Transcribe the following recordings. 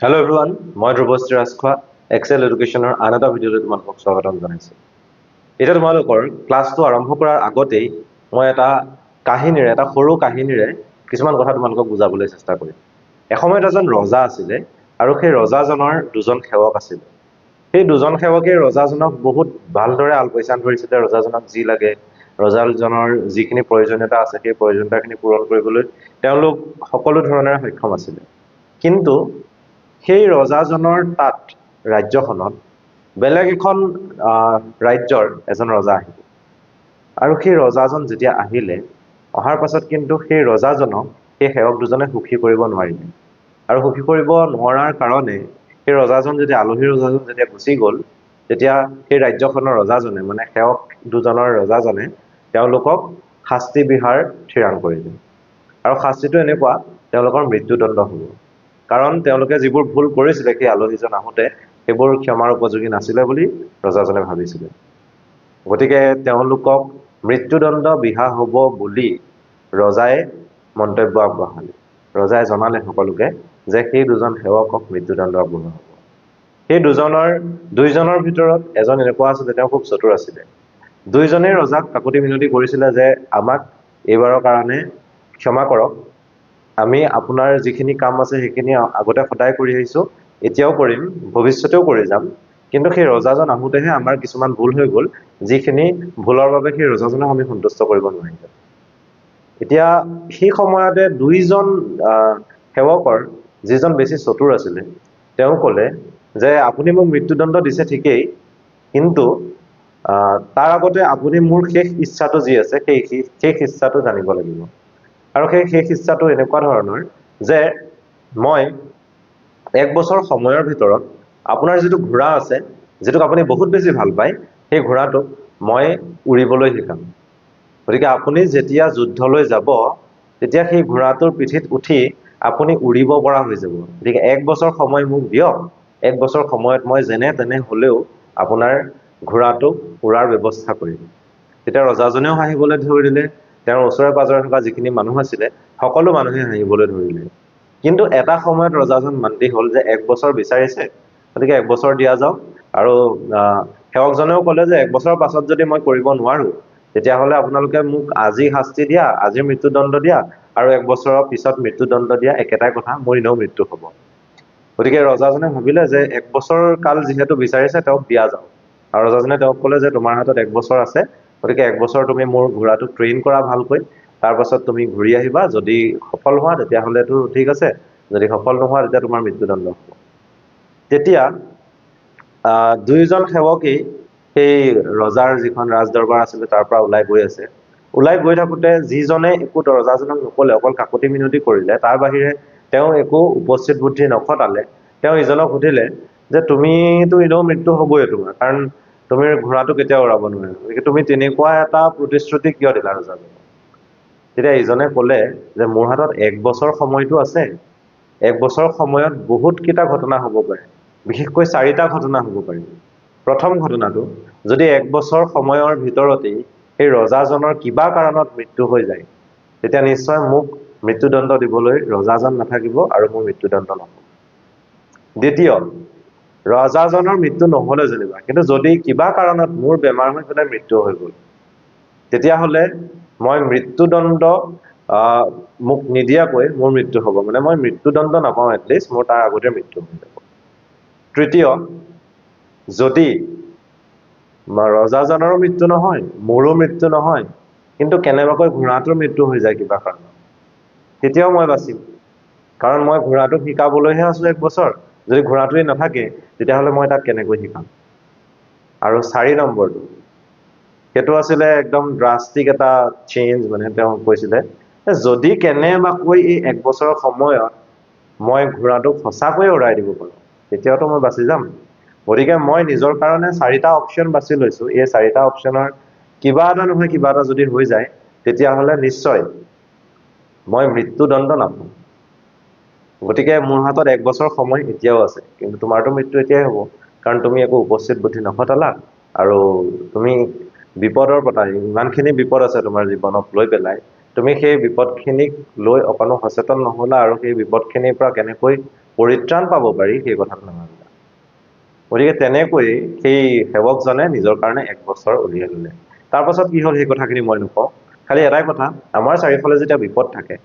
Hello' everyone, মই ধ্ৰুৱশ্ৰী Rajkhowa Excel এডুকেশ্যনৰ আন এটা ভিডিঅ'লৈ তোমালোকক স্বাগতম জনাইছোঁ। এতিয়া তোমালোকৰ ক্লাছটো আৰম্ভ কৰাৰ আগতেই মই এটা সৰু কাহিনীৰে কিছুমান কথা তোমালোকক বুজাবলৈ চেষ্টা কৰিম। এসময়ত এজন ৰজা আছিলে আৰু সেই ৰজাজনৰ দুজন সেৱক আছিলে। সেই দুজন সেৱকে ৰজাজনক বহুত ভালদৰে আলপৈচান ধৰিছিলে। ৰজাজনক যি লাগে, ৰজাজনৰ যিখিনি প্ৰয়োজনীয়তা আছে সেই প্ৰয়োজনীয়তাখিনি পূৰণ কৰিবলৈ তেওঁলোক সকলো ধৰণেৰে সক্ষম আছিলে। কিন্তু সেই ৰজাজনৰ তাত ৰাজ্যখনত বেলেগ এখন ৰাজ্যৰ এজন ৰজা আহিল। আৰু সেই ৰজাজন যেতিয়া আহিলে, অহাৰ পাছত কিন্তু সেই ৰজাজনক সেই সেৱক দুজনে সুখী কৰিব নোৱাৰিলে। আৰু সুখী কৰিব নোৱাৰাৰ কাৰণে সেই আলহী ৰজাজন যেতিয়া গুচি গ'ল, তেতিয়া সেই ৰাজ্যখনৰ ৰজাজনে মানে সেৱক দুজনৰ ৰজাজনে তেওঁলোকক শাস্তি বিহাৰ থিৰাং কৰিলে। আৰু শাস্তিটো এনেকুৱা, তেওঁলোকৰ মৃত্যুদণ্ড হ'ব। কাৰণ তেওঁলোকে যিবোৰ ভুল কৰিছিলে সেই আলহীজন আহোঁতে সেইবোৰ ক্ষমাৰ উপযোগী নাছিলে বুলি ৰজাজনে ভাবিছিলে। গতিকে তেওঁলোকক মৃত্যুদণ্ড বিহা হ'ব বুলি ৰজাই মন্তব্য আগবঢ়ালে। ৰজাই জনালে সকলোকে যে সেই দুজন সেৱকক মৃত্যুদণ্ড আগবঢ়োৱা হ'ব। সেই দুইজনৰ ভিতৰত এজন এনেকুৱা আছিলে, তেওঁ খুব চতুৰ আছিলে। দুইজনেই ৰজাক কাকুতি মিনতি কৰিছিলে যে আমাক এইবাৰৰ কাৰণে ক্ষমা কৰক, আমি আপোনাৰ যিখিনি কাম আছে সেইখিনি আগতে সদায় কৰি আহিছোঁ, এতিয়াও কৰিম, ভৱিষ্যতেও কৰি যাম। কিন্তু সেই ৰজাজন আহোঁতেহে আমাৰ কিছুমান ভুল হৈ গ'ল, যিখিনি ভুলৰ বাবে সেই ৰজাজনক আমি সন্তুষ্ট কৰিব নোৱাৰিলোঁ। এতিয়া সেই সময়তে দুইজন সেৱকৰ যিজন বেছি চতুৰ আছিলে, তেওঁ ক'লে যে আপুনি মোক মৃত্যুদণ্ড দিছে ঠিকেই, কিন্তু তাৰ আগতে আপুনি মোৰ শেষ ইচ্ছাটো যি আছে সেই শেষ ইচ্ছাটো জানিব লাগিব। আৰু সেই শেষ ইচ্ছাটো এনেকুৱা ধৰণৰ যে মই 1 বছৰ সময়ৰ ভিতৰত আপোনাৰ যিটো ঘোঁৰা আছে, যিটোক আপুনি বহুত বেছি ভাল পায়, সেই ঘোঁৰাটোক মই উৰিবলৈ শিকাম। গতিকে আপুনি যেতিয়া যুদ্ধলৈ যাব, তেতিয়া সেই ঘোঁৰাটোৰ পিঠিত উঠি আপুনি উৰিব পৰা হৈ যাব। গতিকে 1 বছৰ সময় মোক দিয়ক, 1 বছৰ সময়ত মই যেনে তেনে হ'লেও আপোনাৰ ঘোঁৰাটোক উৰাৰ ব্যৱস্থা কৰিম। তেতিয়া ৰজাজনেও হাঁহিবলৈ ধৰিলে, তেওঁৰ ওচৰে পাজৰে থকা যিখিনি মানুহ আছিলে সকলো মানুহে হাঁহিবলৈ ধৰিলে। কিন্তু এটা সময়ত ৰজাজন মান্তি হ'ল যে 1 বছৰ বিচাৰিছে, গতিকে 1 বছৰ দিয়া যাওক। আৰু সেৱকজনেও ক'লে যে 1 বছৰৰ পাছত যদি মই কৰিব নোৱাৰো, তেতিয়াহ'লে আপোনালোকে মোক আজি শাস্তি দিয়া, আজি মৃত্যুদণ্ড দিয়া, আৰু 1 বছৰৰ পিছত মৃত্যুদণ্ড দিয়া, একেটাই কথা, মোৰ এনেও মৃত্যু হ'ব। গতিকে ৰজাজনে ভাবিলে যে 1 বছৰ কাল যিহেতু বিচাৰিছে, তেওঁক দিয়া যাওক। আৰু ৰজাজনে তেওঁক ক'লে যে তোমাৰ হাতত 1 বছৰ আছে, গতিকে 1 বছৰ তুমি মোৰ ঘোঁৰাটোক ট্ৰেইন কৰা ভালকৈ, তাৰ পাছত তুমি ঘূৰি আহিবা। যদি সফল হোৱা তেতিয়াহ'লেতো ঠিক আছে, যদি সফল নোহোৱা তেতিয়া তোমাৰ মৃত্যুদণ্ড হ'ব। তেতিয়া দুইজন সেৱকেই সেই ৰজাৰ যিখন ৰাজদৰবাৰ আছিলে তাৰ পৰা ওলাই গৈ আছে। ওলাই গৈ থাকোঁতে যিজনে একো ৰজাজনক নক'লে, অকল কাকুতি মিনতি কৰিলে, তাৰ বাহিৰে তেওঁ একো উপস্থিত বুদ্ধি নখটালে। তেওঁ ইজনক সুধিলে যে তুমিতো এনেও মৃত্যু হ'বই তোমাৰ, কাৰণ তুমি ঘোঁৰাটো কেতিয়াও উৰাব নোৱাৰা, গতিকে তুমি তেনেকুৱা এটা প্ৰতিশ্ৰুতি কিয় দিলা ৰজাজনক? তেতিয়া ইজনে ক'লে যে মোৰ হাতত 1 বছৰ সময়টো আছে। 1 বছৰ সময়ত বহুতকেইটা ঘটনা হ'ব পাৰে, বিশেষকৈ 4টা ঘটনা হ'ব পাৰে। প্ৰথম ঘটনাটো, যদি 1 বছৰ সময়ৰ ভিতৰতেই সেই ৰজাজনৰ কিবা কাৰণত মৃত্যু হৈ যায়, তেতিয়া নিশ্চয় মোক মৃত্যুদণ্ড দিবলৈ ৰজাজন নাথাকিব আৰু মোৰ মৃত্যুদণ্ড নহ'ব। দ্বিতীয়, ৰজাজনৰ মৃত্যু নহ'লে যেনিবা, কিন্তু যদি কিবা কাৰণত মোৰ বেমাৰ হৈ পেলাই মৃত্যু হৈ গ'ল, তেতিয়াহ'লে মই মৃত্যুদণ্ড মোক নিদিয়াকৈ মোৰ মৃত্যু হ'ব, মানে মই মৃত্যুদণ্ড নাপাওঁ, এটলিষ্ট মোৰ তাৰ আগতে মৃত্যু হৈ যাব। তৃতীয়, যদি ৰজাজনৰো মৃত্যু নহয়, মোৰো মৃত্যু নহয়, কিন্তু কেনেবাকৈ ঘোঁৰাটোৰ মৃত্যু হৈ যায় কিবা কাৰণত, তেতিয়াও মই বাচিম, কাৰণ মই ঘোঁৰাটোক শিকাবলৈহে আছোঁ 1 বছৰ। যদি ঘোঁৰাটোৱে নাথাকে, তেতিয়াহ'লে মই তাক কেনেকৈ শিকাম? আৰু 4 নম্বৰটো, সেইটো আছিলে একদম ড্ৰাষ্টিক এটা চেঞ্জ। মানে তেওঁ কৈছিলে যদি কেনেবাকৈ এই 1 বছৰৰ সময়ত মই ঘোঁৰাটোক সঁচাকৈয়ে উৰাই দিব পাৰোঁ, তেতিয়াতো মই বাচি যাম। গতিকে মই নিজৰ কাৰণে 4টা অপশ্যন বাছি লৈছোঁ। এই 4টা অপশ্যনৰ কিবা এটা নহয় কিবা এটা যদি হৈ যায়, তেতিয়াহ'লে নিশ্চয় মই মৃত্যুদণ্ড নাপাম। গতিকে মোৰ হাতত 1 বছৰ সময় এতিয়াও আছে, কিন্তু তোমাৰতো মৃত্যু এতিয়াই হ'ব, কাৰণ তুমি একো উপস্থিত বুদ্ধি নখটালা, আৰু তুমি বিপদৰ পৰা, ইমানখিনি বিপদ আছে তোমাৰ জীৱনক লৈ পেলাই, তুমি সেই বিপদখিনিক লৈ অকণো সচেতন নহ'লা, আৰু সেই বিপদখিনিৰ পৰা কেনেকৈ পৰিত্ৰাণ পাব পাৰি সেই কথাটো নাভাবিলা গতিকে তেনেকৈ সেই সেৱকজনে নিজৰ কাৰণে 1 বছৰ উলিয়াই ল'লে তাৰ পাছত কি হ'ল সেই কথাখিনি মই নকওঁ খালি এটাই কথা আমাৰ চাৰিওফালে যেতিয়া বিপদ থাকে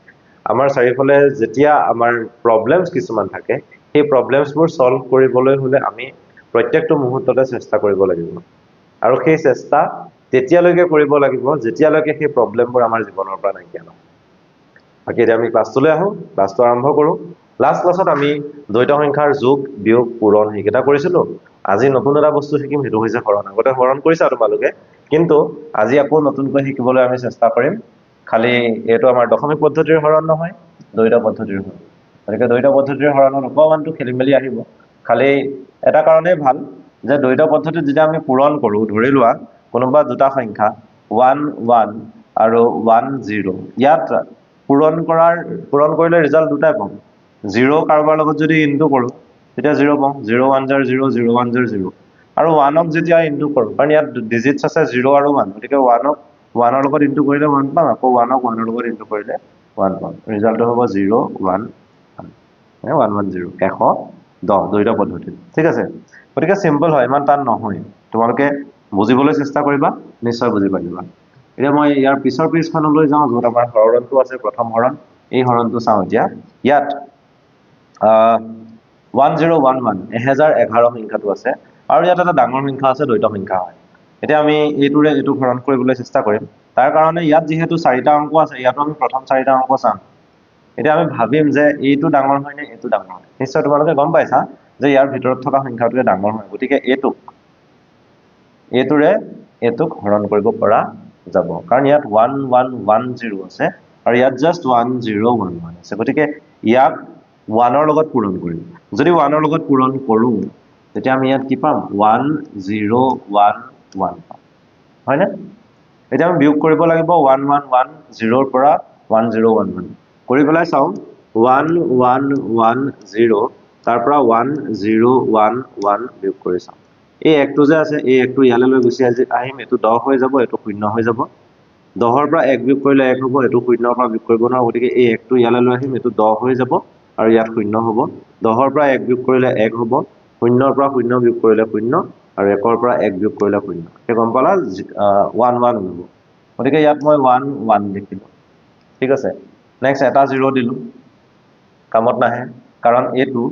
আমাৰ চাৰিওফালে যেতিয়া আমাৰ প্ৰব্লেমছ কিছুমান থাকে সেই প্ৰব্লেমছবোৰ সলভ কৰিবলৈ হলে আমি প্ৰত্যেকটো মুহূৰ্ততে চেষ্টা কৰিব লাগিব আৰু সেই চেষ্টা তেতিয়ালৈকে কৰিব লাগিব যেতিয়ালৈকে সেই প্ৰব্লেমবোৰ আমাৰ জীৱনৰ পৰা নাইকিয়া নহয় বাকি এতিয়া আমি ক্লাছটোলৈ আহো ক্লাছটো আৰম্ভ কৰো লাষ্ট ক্লাছত আমি দ্বৈত সংখ্যাৰ যোগ বিয়োগ পূৰণ সেইকেইটা কৰিছিলো আজি নতুন এটা বস্তু শিকিম সেইটো হৈছে হৰণ আগতে হৰণ কৰিছা তোমালোকে কিন্তু আজি আকৌ নতুনকৈ শিকিবলৈ আমি চেষ্টা কৰিম খালি এইটো আমাৰ দশমিক পদ্ধতিৰ হৰণ নহয় দ্বৈত পদ্ধতিৰ হৰণ গতিকে দ্বৈত পদ্ধতিৰ হৰণত অকমানটো খেলিমেলি আহিব খালি এটা কাৰণেই ভাল যে দ্বৈত পদ্ধতিত যেতিয়া আমি পূৰণ কৰো ধৰি লোৱা কোনোবা দুটা সংখ্যা 1 1 আৰু 1 0 ইয়াত পূৰণ কৰিলে ৰিজাল্ট দুটাই পাম 0 কাৰোবাৰ লগত যদি ইনটু কৰো তেতিয়া 0 পাম 0 1 0 0 0 1 0 0 আৰু 1ক যেতিয়া ইনটু কৰো কাৰণ ইয়াত ডিজিটছ আছে 0 আৰু 1 গতিকে 1ক 1ৰ লগত ইনটু কৰিলে 1 পাম আকৌ 1ক 1ৰ লগত ইনটু কৰিলে 1 পাম ৰিজাল্টটো হ'ব 0 1 1 1 0 110 দ্বৈত পদ্ধতি ঠিক আছে গতিকে সিম্পল হয় ইমান টান নহয় তোমালোকে বুজিবলৈ চেষ্টা কৰিবা নিশ্চয় বুজি পাৰিবা এতিয়া মই ইয়াৰ পিছৰ পেজখনলৈ যাওঁ য'ত আমাৰ হৰণটো আছে প্ৰথম হৰণ এই হৰণটো চাওঁ এতিয়া ইয়াত 1011 1011 সংখ্যাটো আছে আৰু ইয়াত এটা ডাঙৰ সংখ্যা আছে দ্বৈত সংখ্যা হয় এতিয়া আমি এইটোৰে এইটো হৰণ কৰিবলৈ চেষ্টা কৰিম তাৰ কাৰণে ইয়াত যেহেতু 4টা অংক আছে ইয়াতো আমি প্ৰথম 4টা অংক চাম এতিয়া আমি ভাবিম যে এইটো ডাঙৰ হয় নে এইটো ডাঙৰ হয় নিশ্চয় তোমালোকে গম পাইছা যে ইয়াৰ ভিতৰত থকা সংখ্যাটোৱে ডাঙৰ হয় গতিকে এইটোৰে এইটোক হৰণ কৰিব পৰা যাব কাৰণ ইয়াত 1110 আছে আৰু ইয়াত জাস্ট 1011 আছে গতিকে ইয়াক 1ৰ লগত পূৰণ কৰিম যদি 1ৰ লগত পূৰণ কৰো তেতিয়া আমি ইয়াত কি পাম 1011 পাম হয় না এতিয়া আমি বিয়োগ কৰিব লাগিব 1110 ৰ পৰা 1011 কৰি পেলাই চাওঁ 1110 তাৰ পৰা 1011 বিয়োগ কৰি চাওঁ এই একটো যে আছে এই একটো ইয়ালৈ লৈ গুচি আহিম এইটো 10 হৈ যাব এইটো 0 হৈ যাব 10ৰ পৰা 1 বিয়োগ কৰিলে 1 হ'ব এইটো 0ৰ পৰা বিয়োগ কৰিব নোৱাৰো গতিকে এই একটো ইয়ালৈ লৈ আহিম এইটো 10 হৈ যাব আৰু ইয়াত 0 হ'ব 10ৰ পৰা 1 বিয়োগ কৰিলে 1 হ'ব 0ৰ পৰা 0 বিয়োগ কৰিলে 0 আৰু 1ৰ পৰা 1 বিয়োগ কৰিলে 0 এই গম পালা 1 1 হ'ব গতিকে ইয়াত মই 1 1 লিখিলো ঠিক আছে নেক্সট এটা 0 দিলো কামত নাহে কাৰণ এইটো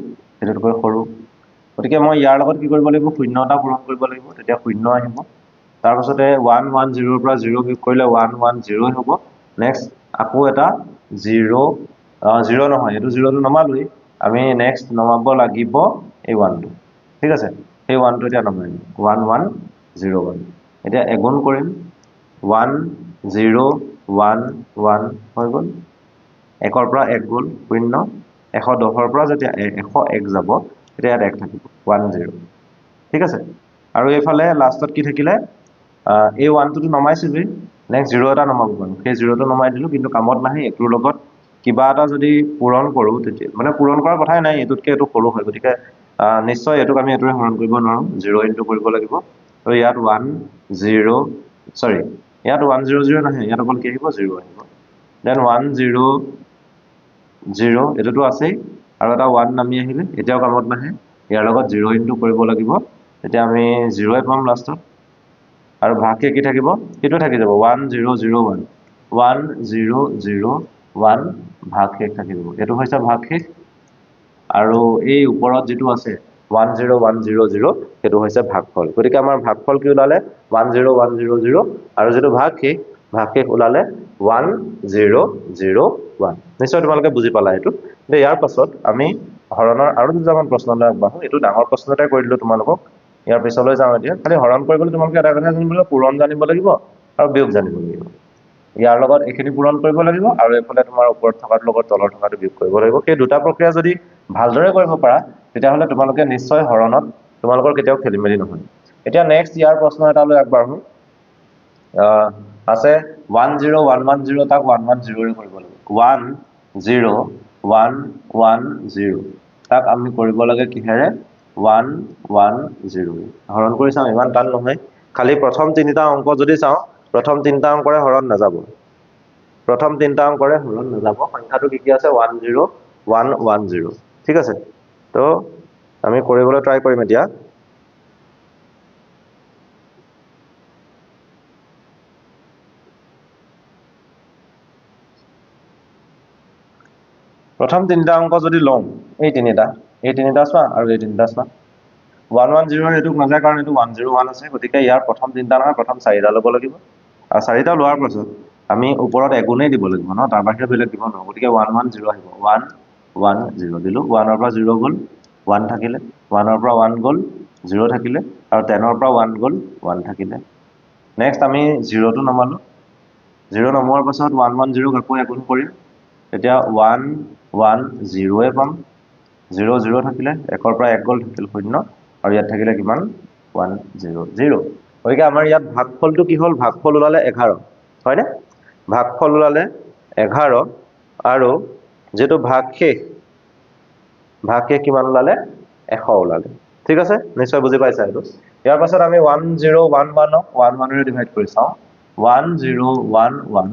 এটোতকৈ সৰু গতিকে মই ইয়াৰ লগত কি কৰিব লাগিব 0 এটা পূৰণ কৰিব লাগিব তেতিয়া 0 আহিব তাৰ পাছতে 110 ৰ পৰা 0 বিয়োগ কৰিলে 110 হ'ব নেক্সট আকৌ এটা 0 0 নহয় এটো 0 টো নমালোই আমি নেক্সট নমাব লাগিব এই 1 টো ঠিক আছে এই 1 টো এতিয়া নমাই 1101 এতিয়া এগুণ কৰিম 1011 হৈ গ'ল 1ৰ পৰা 1 গ'ল 0 110ৰ পৰা যেতিয়া 101 যাব তেতিয়া ইয়াত 1 থাকিব 10 ঠিক আছে আৰু এইফালে লাষ্টত কি থাকিলে এই 1 টো নমাইছিলো নেক্সট 0 এটা নমাব পাৰো সেই 0 টো নমাই দিলো কিন্তু কামত নাহে এটোৰ লগত কিবা এটা যদি পূৰণ কৰো তেতিয়া মানে পূৰণ কৰাৰ কথাই নাই এটোতকে এটো সৰু হয় গতিকে নিশ্চয় এটোক আমি এটোৰে হৰণ কৰিব নোৱাৰো 0 ইনটু কৰিব লাগিব তো ইয়াত ইয়াত 100 নাহে ইয়াত অকল কি আহিব 0 আহিব দেন 100 এটোটো আছেই আৰু এটা 1 নামি আহিলে এতিয়াও কামত নাহে ইয়াৰ লগত 0 ইনটু কৰিব লাগিব তেতিয়া আমি 0 পাম লাষ্টত আৰু ভাগকে কি থাকিব এটো থাকি যাব 1001 1001 ভাগশেষ থাকিব এটো হৈছে ভাগশেষ আৰু এই ওপৰত যেটো আছে 10100 এটো হৈছে ভাগফল গতিকে আমাৰ ভাগফল কি ওলালে 10100 আৰু যেটো ভাগশেষ ওলালে 1001 নিশ্চয় তোমালোকে বুজি পালা এটো তে ইয়াৰ পাছত আমি হৰণৰ আৰু দুটামান প্ৰশ্নলৈ আগবাঢ়ো এটো ডাঙৰ প্ৰশ্ন এটা কৰি দিলো তোমালোকক ইয়াৰ পিছলৈ যাওঁ এতিয়া খালি হৰণ কৰিবলৈ তোমালোকে এটা কথা জানিব লাগিব পূৰণ জানিব লাগিব আৰু বিয়োগ জানিব লাগিব ইয়াৰ লগত এখিনি পূৰণ কৰিব লাগিব আৰু এফালে তোমাৰ ওপৰত থকাৰ লগত তলৰ থকাটো বিয়োগ কৰিব লাগিব সেই দুটা প্ৰক্ৰিয়া যদি ভালদৰে কৰিব পাৰা তেতিয়া হলে তোমালোকে নিশ্চয় হৰণত তোমালোকৰ কেতিয়াও খেলিমেলি নহয় এতিয়া নেক্সট ইয়াৰ প্ৰশ্ন এটা লৈ আগবাঢ়ো আছে 10110 তাক 110 ৰে কৰিব লাগিব 10110 তাক আমি কৰিব লাগে কিহেৰে 110 হৰণ কৰি চাওঁ ইমান টান নহয় খালি প্ৰথম তিনিটা অংক যদি চাওঁ প্ৰথম তিনিটা অংকৰে হৰণ নাযাব সংখ্যাটো কি আছে 10110 ঠিক আছে তো আমি কৰিবলৈ ট্ৰাই কৰিম এতিয়া প্ৰথম তিনিটা অংক যদি লওঁ এই তিনিটা চোৱা আৰু এই তিনিটা চোৱা 110 এইটো নাযায় কাৰণ এইটো 101 আছে গতিকে ইয়াৰ প্ৰথম তিনিটা নহয় প্ৰথম চাৰিটা ল'ব লাগিব আৰু চাৰিটা লোৱাৰ পাছত আমি ওপৰত এগুণেই দিব লাগিব ন তাৰ বাহিৰে বেলেগ দিব নোৱাৰো গতিকে 110 আহিব 110 দিলো 1 ৰ পৰা 0 গ'ল 1 থাকিলে 1 ৰ পৰা 1 গ'ল 0 থাকিলে আৰু 10 ৰ পৰা 1 গ'ল 1 থাকিলে নেক্সট আমি 0 টো নমালো 0 নমোৱাৰ পাছত 110 আকৌ এগুণ কৰিম এতিয়া 110 পাম 0 0 থাকিলে 1 ৰ পৰা 1 গ'ল থাকিল 0 আৰু ইয়াত থাকিলে কিমান 100 গতিকে আমাৰ ইয়াত ভাগফলটো কি হ'ল ভাগফল ওলালে 11 হয়নে ভাগফল ওলালে 11 আৰু যেটো ভাগশেষ কিমান ওলালে 100 ওলালে ঠিক আছে নিশ্চয় বুজি পাইছা এইটো ইয়াৰ পাছত আমি 1011 ক 11 ৰে ডিভাইড কৰি চাওঁ 1011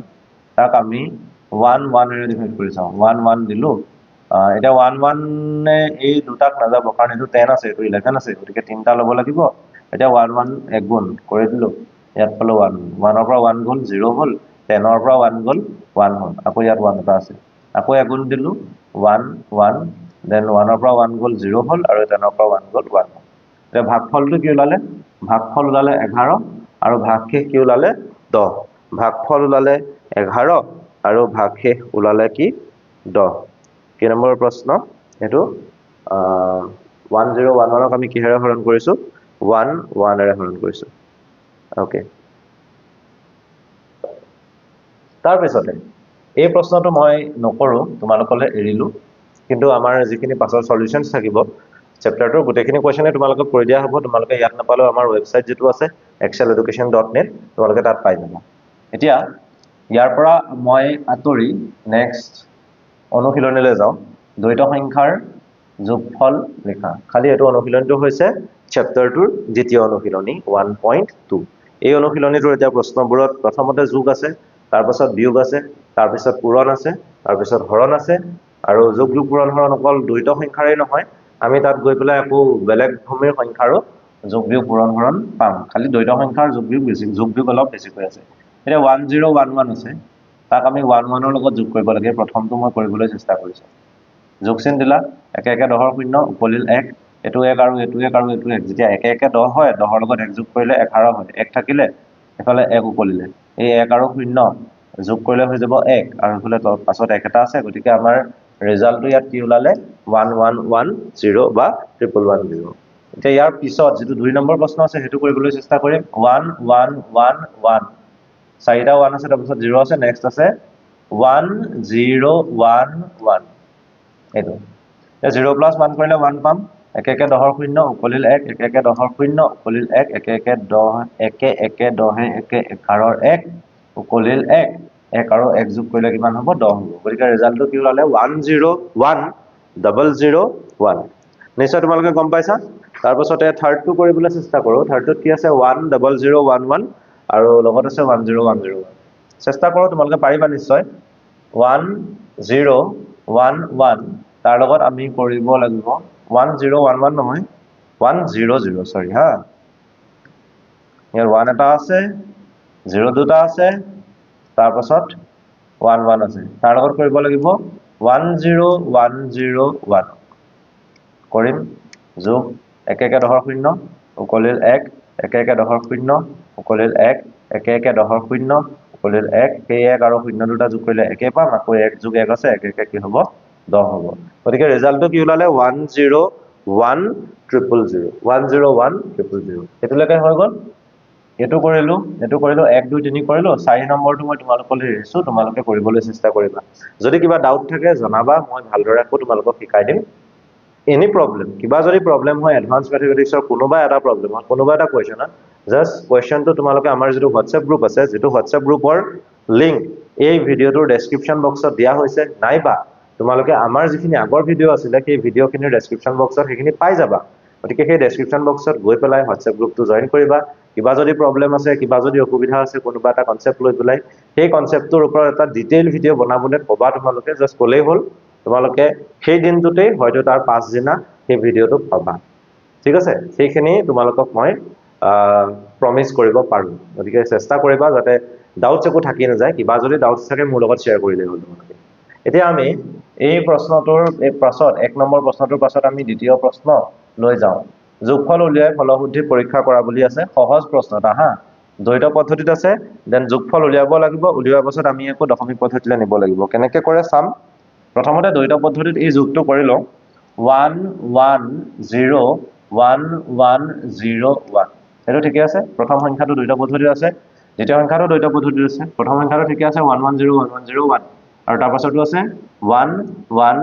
তাক আমি 11 ৰে ডিভাইড কৰি চাওঁ 11 দিলো এটা 11 নে এই দুটাক নাযাব কাৰণ এটো 10 আছে এটো 11 আছে গতিকে তিনটা ল'ব লাগিব এটা 11 এক গুণ কৰি দিলো ইয়াত পালো 1 1 ৰ পৰা 1 গ'ল 0 হ'ল 10 ৰ পৰা 1 গ'ল 1 হ'ল আকৌ ইয়াত 1 এটা আছে আকৌ এক গুণ দিলো 1 1 দেন 1 ৰ পৰা 1 গ'ল 0 হ'ল আৰু 10 ৰ পৰা 1 গ'ল 1 হ'ল এতিয়া ভাগফলটো কি ওলালে ভাগফল ওলালে 11 আৰু ভাগশেষ কি ওলালে 10 ভাগফল ওলালে 11 আৰু ভাগশেষ ওলালে কি 10 কি নম্বৰ প্ৰশ্ন এটো 1011 ক আমি কিহেৰে হৰণ কৰিছো 1 ৰে হৰণ কৰিছো ওকে তাৰ পিছতে এই প্ৰশ্নটো মই নকৰো তোমালোকলে এৰিলো কিন্তু আমাৰ যিখিনি পাছৰ সলিউশনছ থাকিব চেপ্টাৰটোৰ গোটেইখিনি কোৱেশ্চনে তোমালোকক কৰি দিয়া হ'ব তোমালোকে ইয়াত নাপালেও আমাৰ ওয়েবসাইট যেটো আছে exceleducation.net তোমালোকে তাত পাই যাবা এতিয়া ইয়াৰ পৰা মই আতৰি নেক্সট অনুশীলনীলৈ যাওঁ দ্বৈত সংখ্যাৰ যোগফল লিখা খালি এটো অনুশীলনটো হৈছে চেপ্টাৰটোৰ দ্বিতীয় অনুশীলনী 1.2 এই অনুশীলনীটোৰ এতিয়া প্ৰশ্নবোৰত প্ৰথমতে যোগ আছে তাৰ পাছত বিয়োগ আছে তাৰ পিছত পূৰণ আছে তাৰ পিছত হৰণ আছে আৰু যোগ বিয়োগ পূৰণ হৰণ অকল দ্বৈত সংখ্যাৰে নহয় আমি তাত গৈ পেলাই আকৌ বেলেগ ভূমিৰ সংখ্যাৰো যোগ বিয়োগ পূৰণ হৰণ পাম খালি দ্বৈত সংখ্যাৰ যোগ বিয়োগ অলপ বেছিকৈ আছে এটা 1011 আছে তাক আমি 11 ৰ লগত যোগ কৰিব লাগে প্ৰথমটো মই কৰিবলৈ চেষ্টা কৰিছো যোগ চিন দিলা একে একে 10 ৰ শূন্য উপলিল 1 এটো 1 আৰু এটো 1 আৰু এটো 1 যেতিয়া একে একে 10 হয় 10 ৰ লগত 1 যোগ কৰিলে 11 হয় 1 থাকিলে এফালে 1 উপলিলে এই 1 আৰু 0 যোগ কৰিলে হৈ যাব 1 আৰু এফালে পাছত 1 এটা আছে গতিকে আমাৰ ৰিজাল্টটো ইয়াত কি ওলালে 1110 বা 1110 এতিয়া ইয়াৰ পিছত যেটো 2 নম্বৰ প্ৰশ্ন আছে হেতু কৰিবলৈ চেষ্টা কৰিম 1111 চাৰিটা 1 আছে তাৰ পিছত 0 আছে নেক্সট আছে 1011 এটো 0 প্লাস 1 কৰিলে 1 পাম একে একে 10 ৰ শূন্য উপলিল 1 একে একে 10 ৰ শূন্য উপলিল 1 একে একে 10 একে একে 10 একে 11 ৰ 1 উপলিল 1 1 আৰু 1 যোগ কৰিলে কিমান হ'ব 10 হ'ব গতিকে ৰিজাল্টটো কি ওলালে 101001 নিশ্চয় তোমালোকে গম পাইছা তাৰ পাছতে থাৰ্ডটো কৰিবলৈ চেষ্টা কৰো থাৰ্ডটোত কি আছে 10011 আৰু লগত আছে 10101 চেষ্টা কৰো তোমালোকে পাৰিবা নিশ্চয় 1011 তাৰ লগত আমি কৰিব লাগিব 1011 নহয় 100 সৰি হা ইয়াৰ 1 এটা আছে 0 দুটা আছে তাৰ পাছত 11 আছে তাৰ লগত কৰিব লাগিব 10101 কৰিম যোগ একে একে 10 ৰ শূন্য উপলিল 1 একে একে 10 ৰ শূন্য উপলিল 1 একে একে 10 ৰ শূন্য উপলিল 1 সেই 1 আৰু শূন্য দুটা যোগ কৰিলে একে পাম আকৌ 1 যোগ 1 আছে একে একে কি হ'ব 10 হ'ব গতিকে ৰিজাল্টটো কি ওলালে 101000 এটোলৈকে হৈ গ'ল এটো কৰিলো 1 2 3 কৰিলো 4 নম্বৰটো মই তোমালোকলৈ এৰিছো তোমালোকে কৰিবলৈ চেষ্টা কৰিবা যদি কিবা ডাউট থাকে জনাবা মই ভালদৰে আকৌ তোমালোকক শিকাই দিম এনি প্ৰবলেম কিবা যদি প্ৰবলেম হয় এডভান্স ম্যাথমেটিক্সৰ কোনোবা এটা প্ৰবলেম হয় কোনোবা এটা কোৱেশ্চনত জাস্ট কোৱেশ্চনটো তোমালোকে আমাৰ যেটো WhatsApp গ্ৰুপ আছে যেটো WhatsApp গ্ৰুপৰ লিংক এই ভিডিওটোৰ ডেসক্ৰিপচন বক্সত দিয়া হৈছে নাইবা তোমালোকে আমাৰ যিখিনি আগৰ ভিডিও আছিল সেই ভিডিওখিনিৰ ডেসক্ৰিপচন বক্সত সেইখিনি পাই যাবা গতিকে সেই ডেসক্ৰিপচন বক্সত গৈ পেলাই WhatsApp গ্ৰুপটো জয়েন কৰিবা কিবা যদি প্ৰবলেম আছে কিবা যদি অসুবিধা আছে কোনোবা এটা কনসেপ্ট লৈ পেলাই সেই কনসেপ্টৰ ওপৰত এটা ডিটেইল ভিডিও বনাবলৈ কবা তোমালোকে জাস্ট কলেই হ'ল তোমালোকে সেই দিনটোতেই হয়তো তাৰ পাছদিনা সেই ভিডিঅ'টো পাবা ঠিক আছে সেইখিনি তোমালোকক মই প্ৰমিস কৰিব পাৰো গতিকে চেষ্টা কৰিবা যাতে ডাউটছ একো থাকি নাযায় কিবা যদি ডাউটছ থাকে মোৰ লগত শ্বেয়াৰ কৰিলে হ'ল তোমালোকে এতিয়া আমি এই প্ৰশ্নটোৰ পাছত 1 নম্বৰ প্ৰশ্নটোৰ পাছত আমি দ্বিতীয় প্ৰশ্ন লৈ যাওঁ যোগফল উলিয়াই ফলশুদ্ধি পৰীক্ষা কৰা বুলি আছে সহজ প্ৰশ্ন এটা হা দ্বৈত পদ্ধতিত আছে দেন যোগফল উলিয়াব লাগিব উলিওৱাৰ পাছত আমি একো দশমিক পদ্ধতিলৈ নিব লাগিব কেনেকৈ কৰে চাম প্ৰথমতে দ্বৈত পদ্ধতিত এই যোগটো কৰি লওঁ 1 1 0 1 1 0 1 এটো ঠিকে আছে প্ৰথম সংখ্যাটো দ্বৈত পদ্ধতিত আছে দ্বিতীয় সংখ্যাটো দ্বৈত পদ্ধতিত আছে প্ৰথম সংখ্যাটো ঠিকে আছে 1 1 0 1 1 0 1 আৰু তাৰ পাছতো আছে 1 1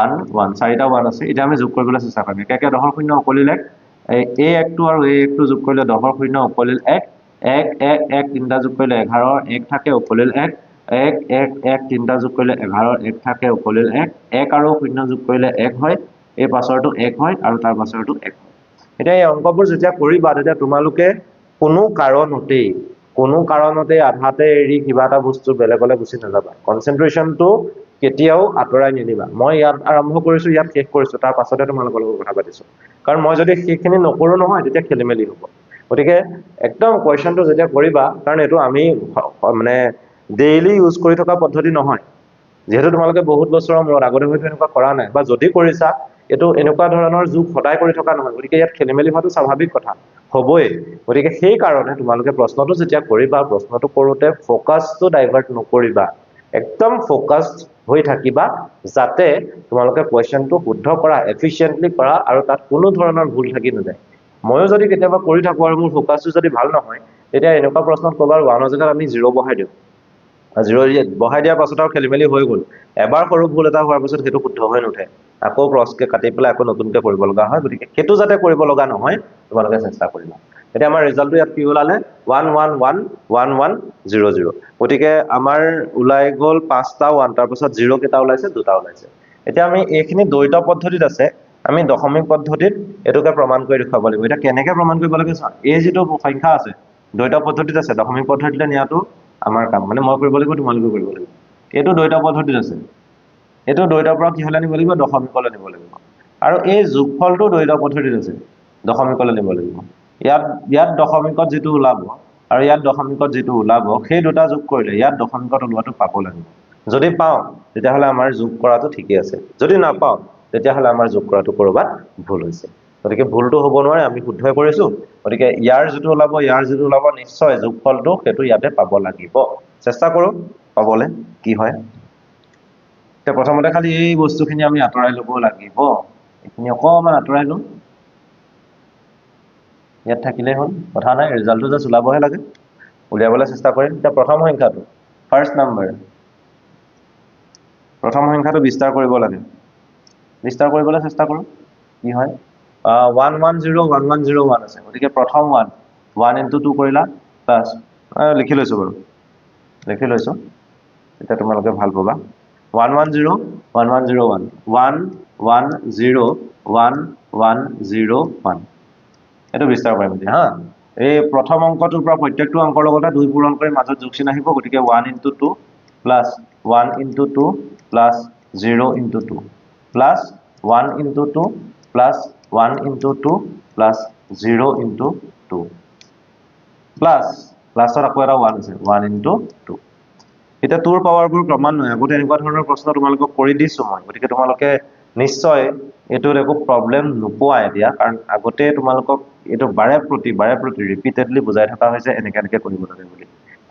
1 1 চাৰিটা 1 আছে এটা আমি যোগ কৰিবলৈ চেষ্টা কৰিম একে দহৰ শূন্য অকলিল এক এই একটো আৰু এই একটো যোগ কৰিলে দহৰ শূন্য অকলিল এক এক এক এক তিনটা যোগ কৰিলে 11ৰ এক থাকে অকলিল এক এক এক এক তিনটা যোগ কৰিলে 11ৰ এক থাকে অকলিল এক এক আৰু শূন্য যোগ কৰিলে এক হয় এই পাছৰটো এক হয় আৰু তাৰ পাছৰটো এক হয় এতিয়া এই অংকবোৰ যেতিয়া কৰিবা তেতিয়া তোমালোকে কোনো কাৰণতে আধাতে এৰি কিবা এটা বস্তু বেলেগলৈ গুচি নাযাবা কনসেন্ট্ৰেশনটো কেতিয়াও আতৰাই নিদিবা মই ইয়াত আৰম্ভ কৰিছো ইয়াত শেষ কৰিছো তাৰ পাছতে তোমালোকৰ লগত কথা পাতিছো কাৰণ মই যদি সেইখিনি নকৰো নহয় তেতিয়া খেলিমেলি হ'ব গতিকে একদম কোৱেশ্চনটো যেতিয়া কৰিবা কাৰণ এটো আমি মানে ডেইলি ইউজ কৰি থকা পদ্ধতি নহয় যেহেতু তোমালোকে বহুত বছৰৰ মূৰত আগতে হয়তো এনেকুৱা কৰা নাই বা যদি কৰিছা এটো এনেকুৱা ধৰণৰ যোগ সদায় কৰি থকা নহয় গতিকে ইয়াত খেলিমেলি হোৱাটো স্বাভাৱিক কথা হ'বই গতিকে সেই কাৰণে তোমালোকে প্ৰশ্নটো যেতিয়া কৰিবা প্ৰশ্নটো কৰোতে ফোকাসটো ডাইভাৰ্ট নকৰিবা একদম ফোকাসড হৈ থাকিবা যাতে তোমালোকে কোৱেশ্চনটো শুদ্ধ কৰা এফিশিয়েন্টলি কৰা আৰু তাত কোনো ধৰণৰ ভুল থাকি নাযায় ময়ো যদি কেতিয়াবা কৰি থাকো আৰু মোৰ ফোকাসটো যদি ভাল নহয় তেতিয়া এনেকুৱা প্ৰশ্নত কবাৰ 1 জেগাত আমি 0 বহাই দিওঁ 0 বহাই দিয়াৰ পাছত আৰু খেলিমেলি হৈ গ'ল এবাৰ সৰু ভুল এটা হোৱাৰ পাছত সেইটো শুদ্ধ হৈ নুঠে আকৌ ক্ৰসকে কাটি পেলাই আকৌ নতুনকৈ কৰিব লগা হয় গতিকে সেইটো যাতে কৰিব লগা নহয় তোমালোকে চেষ্টা কৰিবা এতিয়া আমাৰ ৰিজাল্টটো ইয়াত কি ওলালে 1 1 1 1 1 0 0 গতিকে আমাৰ ওলাই গ'ল 5টা 1 তাৰ পাছত 0 কেটা ওলাইছে 2টা ওলাইছে এতিয়া আমি এইখিনি দ্বৈত পদ্ধতিত আছে আমি দশমিক পদ্ধতিত এটোকে প্ৰমাণ কৰি দেখাব লাগিব এটা কেনেকৈ প্ৰমাণ কৰিব লাগে চা এই যেটো সংখ্যা আছে দ্বৈত পদ্ধতিত আছে দশমিক পদ্ধতিলৈ নিয়াটো আমাৰ কাম মানে মই কৰিব লাগিব তোমালোকে কৰিব লাগিব এটো দ্বৈত পদ্ধতিত আছে এটো দ্বৈতৰ পৰা কি হলে নিব লাগিব দশমিকলৈ নিব লাগিব আৰু এই যোগফলটো দ্বৈত পদ্ধতিত আছে দশমিকলৈ নিব লাগিব ইয়াত দশমিকত যেটো ওলাব আৰু ইয়াত দশমিকত যেটো ওলাব সেই দুটা যোগ কৰিলে ইয়াত দশমিকত ওলোৱাটো পাব লাগিব যদি পাও তেতিয়া হলে আমাৰ যোগ কৰাটো ঠিকই আছে যদি না পাও তেতিয়া হলে আমাৰ যোগ কৰাটো কৰবাত ভুল হৈছে গতিকে ভুলটো হ'ব নোৱাৰে আমি শুদ্ধই কৰিছো গতিকে ইয়াৰ যেটো ওলাব নিশ্চয় যোগফলটো হেতু ইয়াতে পাব লাগিব চেষ্টা কৰো পাবলে কি হয় তে প্ৰথমতে খালি এই বস্তুখিনি আমি আতৰাই লব লাগিব এখিনি অকমান আতৰাই লও ইয়াত থাকিলে হল কথা নাই ৰিজাল্টটো জাস্ট ওলাবহে লাগে উলিয়াবলৈ চেষ্টা কৰিম তে প্ৰথম সংখ্যাটো ফাৰ্স্ট নাম্বাৰ প্ৰথম সংখ্যাটো বিস্তাৰ কৰিব লাগে বিস্তাৰ কৰিবলৈ চেষ্টা কৰো কি হয় 1 1 0 1 1 0 1 আছে গতিকে প্ৰথম 1 1 into 2 কৰিলা প্লাস লিখি লৈছো বাৰু লিখি লৈছো এটা তোমালোকে ভাল পাবা 1 1 0 1 1 0 1 1 1 0 1 1 0 1 এটো বিস্তাৰ কৰিম দিয়া হা এই প্ৰথম অংকটোৰ পৰা প্ৰত্যেকটো অংকৰ লগতে 2 পূৰণ কৰি মাজত যোগচিন আহিব গতিকে 1 into 2 plus 1 into 2 plus 0 into 2 plus 1 into 2 plus 1 into 2 plus 0 into 2 plus আকৌ এটা 1 আছে 1 into 2 এটা 2 ৰ পাৱাৰবোৰ ক্ৰমান্বয়ে আগতে এনেকুৱা ধৰণৰ প্ৰশ্ন তোমালোকক কৰি দিছো মই গতিকে তোমালোকে নিশ্চয় এটোৰ একো প্ৰবলেম নোপোৱা এতিয়া কাৰণ আগতে তোমালোকক এটো বাৰে প্ৰতি ৰিপিটেডলি বুজাই থকা হৈছে এনেকৈ কৰিব লাগে বুলি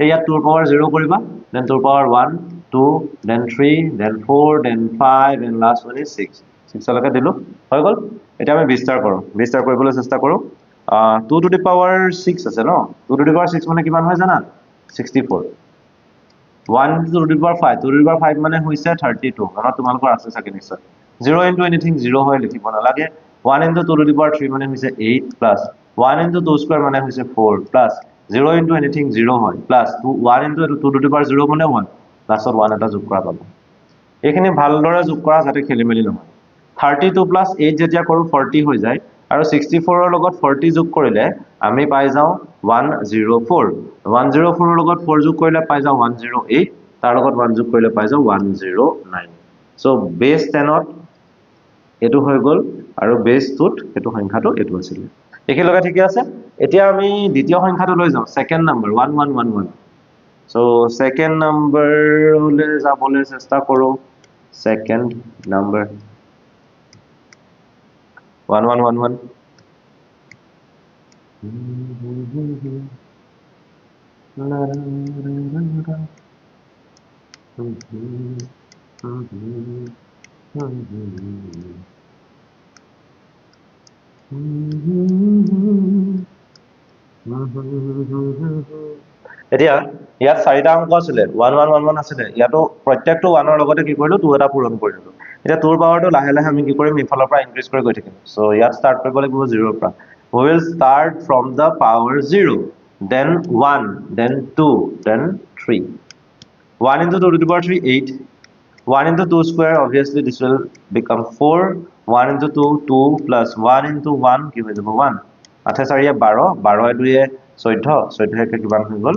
ইয়াত 2 ৰ পাৱাৰ 0 কৰিবা দেন 2 ৰ power 1 2 then 3 then 4 then 5 then last one is 6 লৈকে দিলো হৈ গল এটা আমি বিস্তাৰ কৰিবলৈ চেষ্টা কৰো 2 to the power 6 আছে ন 2 to the power 6 মানে কিমান হয় জানা 64 1 to the power 5 2 to the power 5 মানে হৈছে 32 মানে তোমালোকৰ আছে চাগে নিশ্চয় 0 into anything 0 হয় লিখিব নালাগে 1 into 2 to the power 3 মানে হৈছে 8 plus 1 into 2 square মানে হৈছে 4 plus 0 into anything 0 হয় plus 1 into 2 to the power 0 মানে 1 plus 1 এটা যোগ কৰা পাব এইখিনি ভালদৰে যোগ কৰা যাতে খেলিমেলি নহয় 32 plus 8 যেতিয়া কৰো 40 হৈ যায় আৰু 64 ৰ লগত 40 যোগ কৰিলে আমি পাই যাও 104 104 ৰ লগত 4 যোগ কৰিলে পাই যাও 108 তাৰ লগত 1 যোগ কৰিলে পাই যাও 109 সো বেস 10ত এটো হৈ গল আৰু বেস 2ত এটো সংখ্যাটো এটো আছিল দেখি লগা ঠিক আছে এতিয়া আমি দ্বিতীয় সংখ্যাটো লৈ যাও second number 1111 so second number হলে যাবলৈ চেষ্টা কৰো সেকেন্ড নাম্বাৰ 1111 এতিয়া ইয়াত চাৰিটা অংক আছিল 1111 আছিল ইয়াতো প্ৰত্যেকটো 1 ৰ লগতে কি কৰিলো 2 এটা পূৰণ কৰিলো এতিয়া 2 ৰ পাৱাৰটো লাহে লাহে আমি কি কৰিম ইফালৰ পৰা ইনক্ৰিজ কৰি গৈ থাকিম সো ইয়াত স্টাৰ্ট কৰিব লাগিব 0 ৰ পৰা we will start from the power 0 then 1 then 2 then 3 1 into 2 to the power 3 8 1 into 2 square obviously this will become 4 1 into 2 2 plus 1 into 1 কি হৈ যাব 1 8 4 12 12 2 14 14 কিমান হৈ গল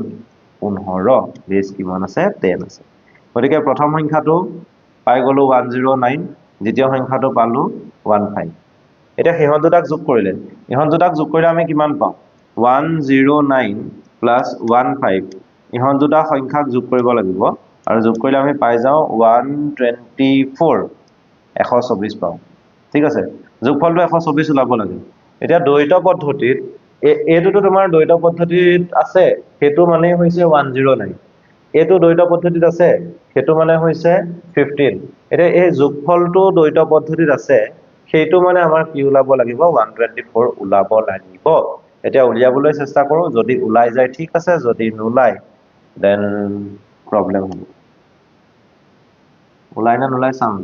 15 বেস কিমান আছে 10 আছে গতিকে প্ৰথম সংখ্যাটো পাই গলো 109 দ্বিতীয় সংখ্যাটো পালো 15 এতিয়া হিহত দুটাক যোগ কৰিলে ইহত দুটাক যোগ কৰিলে আমি কিমান পাম 109 plus 15 ইহত দুটা সংখ্যাক যোগ কৰিব লাগিব আৰু যোগ কৰিলে আমি পাই যাও 124 124 পাও ঠিক আছে যোগফলটো 124 ওলাব লাগে এতিয়া দ্বৈত পদ্ধতিত এটোটো তোমাৰ দ্বৈত পদ্ধতিত আছে হেতু মানে হৈছে 109 এটো দ্বৈত পদ্ধতিত আছে হেতু মানে হৈছে 15 এতিয়া এই যোগফলটো দ্বৈত পদ্ধতিত আছে সেইটো মানে আমাৰ কি ওলাব লাগিব 124 ওলাব লাগিব এতিয়া উলিয়াবলৈ চেষ্টা কৰো যদি ওলাই যায় ঠিক আছে যদি নোলাই দেন প্ৰবলেম হ'ব ওলাই না নোলাই চাম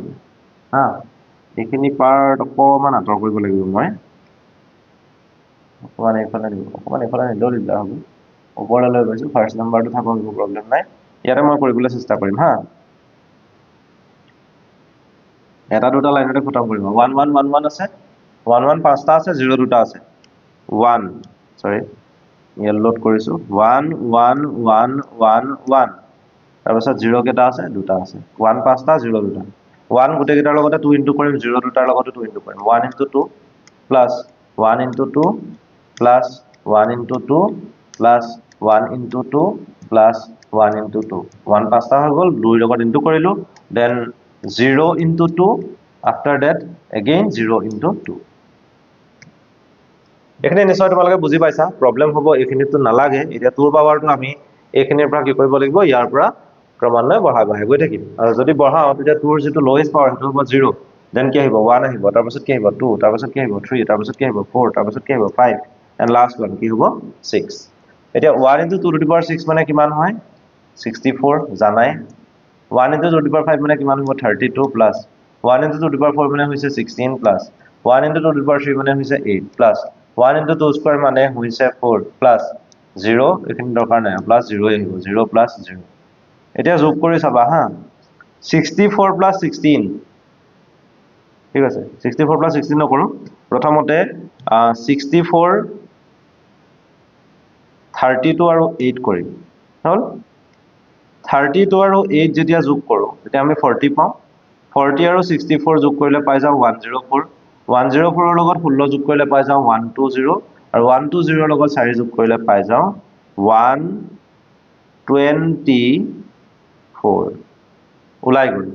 হা এইখিনি পাৰ্ট অকমান আঁতৰ কৰিব লাগিব মই অকমান এইফালে নিলেও দিগদাৰ হ'ব ওপৰলৈ লৈ গৈছো ফাৰ্ষ্ট নাম্বাৰটো থাকক একো প্ৰবলেম নাই ইয়াতে মই কৰিবলৈ চেষ্টা কৰিম হা এটা দুটা লাইনতে খতম কৰিম 1111 আছে 11 পাঁচটা আছে 0 দুটা আছে 1 সৰি ইয়েলোত কৰিছো 1111 তাৰপিছত 0 কেটা আছে দুটা আছে 1 পাঁচটা 0 দুটা 1 গোটে কেটাৰ লগতে 2 ইনটু কৰিম 0 দুটাৰ লগতে 2 ইনটু কৰিম 1 into 2 plus 1 into 2 plus 1 into 2 plus 1 into 2 plus 1 into 2 1 পাঁচটা হৈ গল 2 লগত ইনটু কৰিলো then 0 into 2 after that again 0 into 2 এখানে নিশ্চয় তোমালোকে বুজি পাইছা প্ৰবলেম হ'ব এইখিনিটো নালাগে এতিয়া 2 পাৱাৰটো আমি এইখিনিৰ পৰা কি কৰিব লাগিব ইয়াৰ পৰা ক্ৰমান্বয়ে বঢ়াই গৈ থাকিম আৰু যদি বঢ়াও তেতিয়া 2 ৰ যেটো লোৱেষ্ট পাৱাৰ হেতু হ'ব 0 দেন কি আহিব 1 আহিব তাৰ পাছত কি আহিব 2 তাৰ পাছত কি আহিব 3 তাৰ পাছত কি আহিব 4 তাৰ পাছত কি আহিব 5 and last one কি হ'ব 6 এতিয়া 1 into 2 to the power 6 মানে কিমান হয় 64 জানাই 1 into 2 to the power 5 মানে কিমান হ'ব 32 plus 1 into 2 to the power 4 মানে হৈছে 16 plus 1 into 2 to the power 3 মানে হৈছে 8 plus 1 into 2 square মানে হৈছে 4 plus 0 এখিনি দৰকাৰ নাই plus 0 আহিব 0 plus 0 এতিয়া যোগ কৰি চাবা হা 64 plus 16 ঠিক আছে 64 plus 16 নকৰো প্ৰথমতে 64 32 আৰু 8 কৰিম হল 32 আৰু 8 যেতিয়া যোগ কৰো তেতিয়া আমি 40 পাও 40 আৰু 64 যোগ কৰিলে পাই যাও 104 104 ৰ লগত 16 যোগ কৰিলে পাই যাও 120 আৰু 120 ৰ লগত 4 যোগ কৰিলে পাই যাও 124 ওলাই গল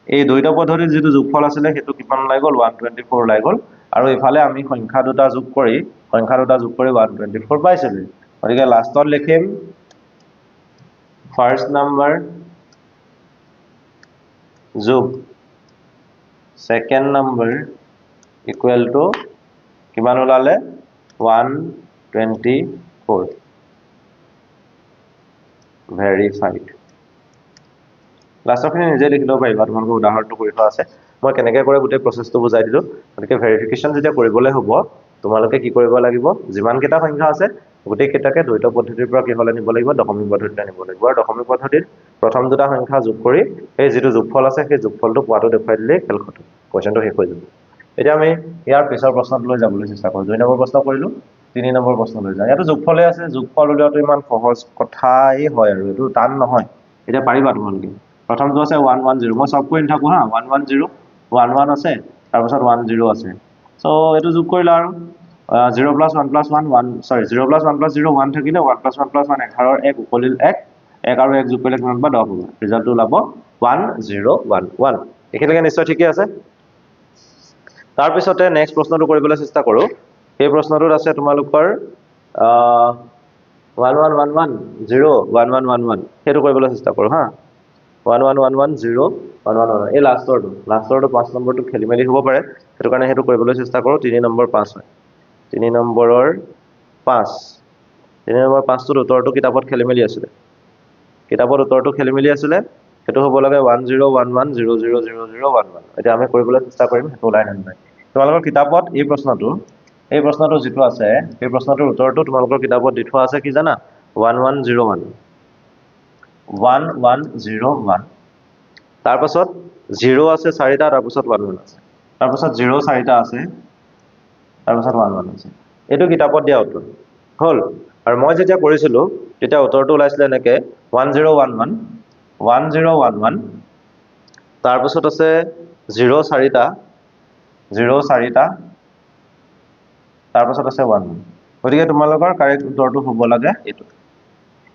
এই দ্বৈত পদ্ধতিত যেটো যোগফল আছিল হেতু কিমান ওলাই গল 124 ওলাই গল আৰু ইফালে আমি সংখ্যা দুটা যোগ কৰি 124 পাইছিলো গতিকে লাষ্টত লিখিম ফাৰ্স্ট নাম্বাৰ যোগ সেকেন্ড নাম্বাৰ ইকুৱেল টু কিমান ওলালে 124 ভেৰিফাইড লাষ্টৰখিনি নিজে লিখি লব পাৰিবা তোমালোকৰ উদাহৰণটো কৰি থোৱা আছে মই কেনেকৈ কৰে গোটেই প্ৰচেছটো বুজাই দিলো গতিকে ভেৰিফিকেশন যেতিয়া কৰিবলৈ হ'ব তোমালোকে কি কৰিব লাগিব যিমান কেটা সংখ্যা আছে গোটেই কেটাকে দ্বৈত পদ্ধতিৰ পৰা কি হলে নিব লাগিব দশমিক পদ্ধতিলৈ নিব লাগিব আৰু দশমিক পদ্ধতিত প্ৰথম দুটা সংখ্যা যোগ কৰি এই যেটো যোগফল আছে সেই যোগফলটো পোৱাটো দেখুৱাই দিলে খেল খতম কোৱেশ্চনটো শেষ হৈ যাব এতিয়া আমি ইয়াৰ পিছৰ প্ৰশ্নটোলৈ যাবলৈ চেষ্টা কৰো 2 নম্বৰ প্ৰশ্ন কৰিলো 3 নম্বৰ প্ৰশ্নলৈ যাও ইয়াতো যোগফলে আছে যোগফল উলিয়াটো ইমান সহজ কথাই হয় আৰু এটো টান নহয় এটা পাৰিবা তোমালোকে প্ৰথমটো আছে 1 1 0 মই সব কৰি নাথাকো হা 1 1 0 1 1 আছে তাৰপিছত 1 0 আছে সো এইটো যোগ কৰিলা আৰু 0 + 1 + 1 1 সৰি 0 + 1 + 0 1 থাকিলে 1 + 1 + 1 11 1 উকলিল 1 1 আৰু 1 যোগ কৰিলে কিমান পাবা 10 পাবা ৰিজাল্টটো ওলাব 1 0 1 1 এখিনিলৈকে নিশ্চয় ঠিকে আছে তাৰ পিছতে নেক্সট প্ৰশ্নটো কৰিবলৈ চেষ্টা কৰো এই প্ৰশ্নটোত আছে তোমালোকৰ 1 1 1 1 0 1 1 1 1 সেইটো কৰিবলৈ চেষ্টা কৰো হা 1 1 1 1 0 1 1 1 এই লাষ্টৰটো 5 নম্বৰটো খেলিমেলি হ'ব পাৰে সেইটো কাৰণে সেইটো কৰিবলৈ চেষ্টা কৰো 3 নম্বৰ 5 হয় 3 নম্বৰৰ 5 3 নম্বৰ 5টোৰ উত্তৰটো কিতাপত খেলিমেলি আছিলে কিতাপত উত্তৰটো খেলিমেলি আছিলে সেইটো হ'ব লাগে 1 0 1 1 0 0 0 0 1 1 এতিয়া আমি কৰিবলৈ চেষ্টা কৰিম সেইটো ওলাই নাহে তোমালোকৰ কিতাপত এই প্ৰশ্নটো যেটো আছে এই প্ৰশ্নটোৰ উত্তৰটো তোমালোকৰ কিতাপত দি থোৱা আছে কি জানা 1 1 0 1 1 1 0 1 তাৰ পাছত 0 আছে 4টা তাৰ পাছত 1 1 আছে তাৰ পাছত 0 4টা আছে তাৰ পাছত 1 1 আছে এইটো কিতাপত দিয়া উত্তৰ হল আৰু মই যেতিয়া কৰিছিলো তেতিয়া উত্তৰটো ওলাইছিল এনেকে 1 0 1 1 1 0 1 1 তাৰ পাছত আছে 0 4টা 0 4টা তাৰ পাছত আছে 1 1 গতিকে তোমালোকৰ কাৰেক্ট উত্তৰটো হ'ব লাগে এইটো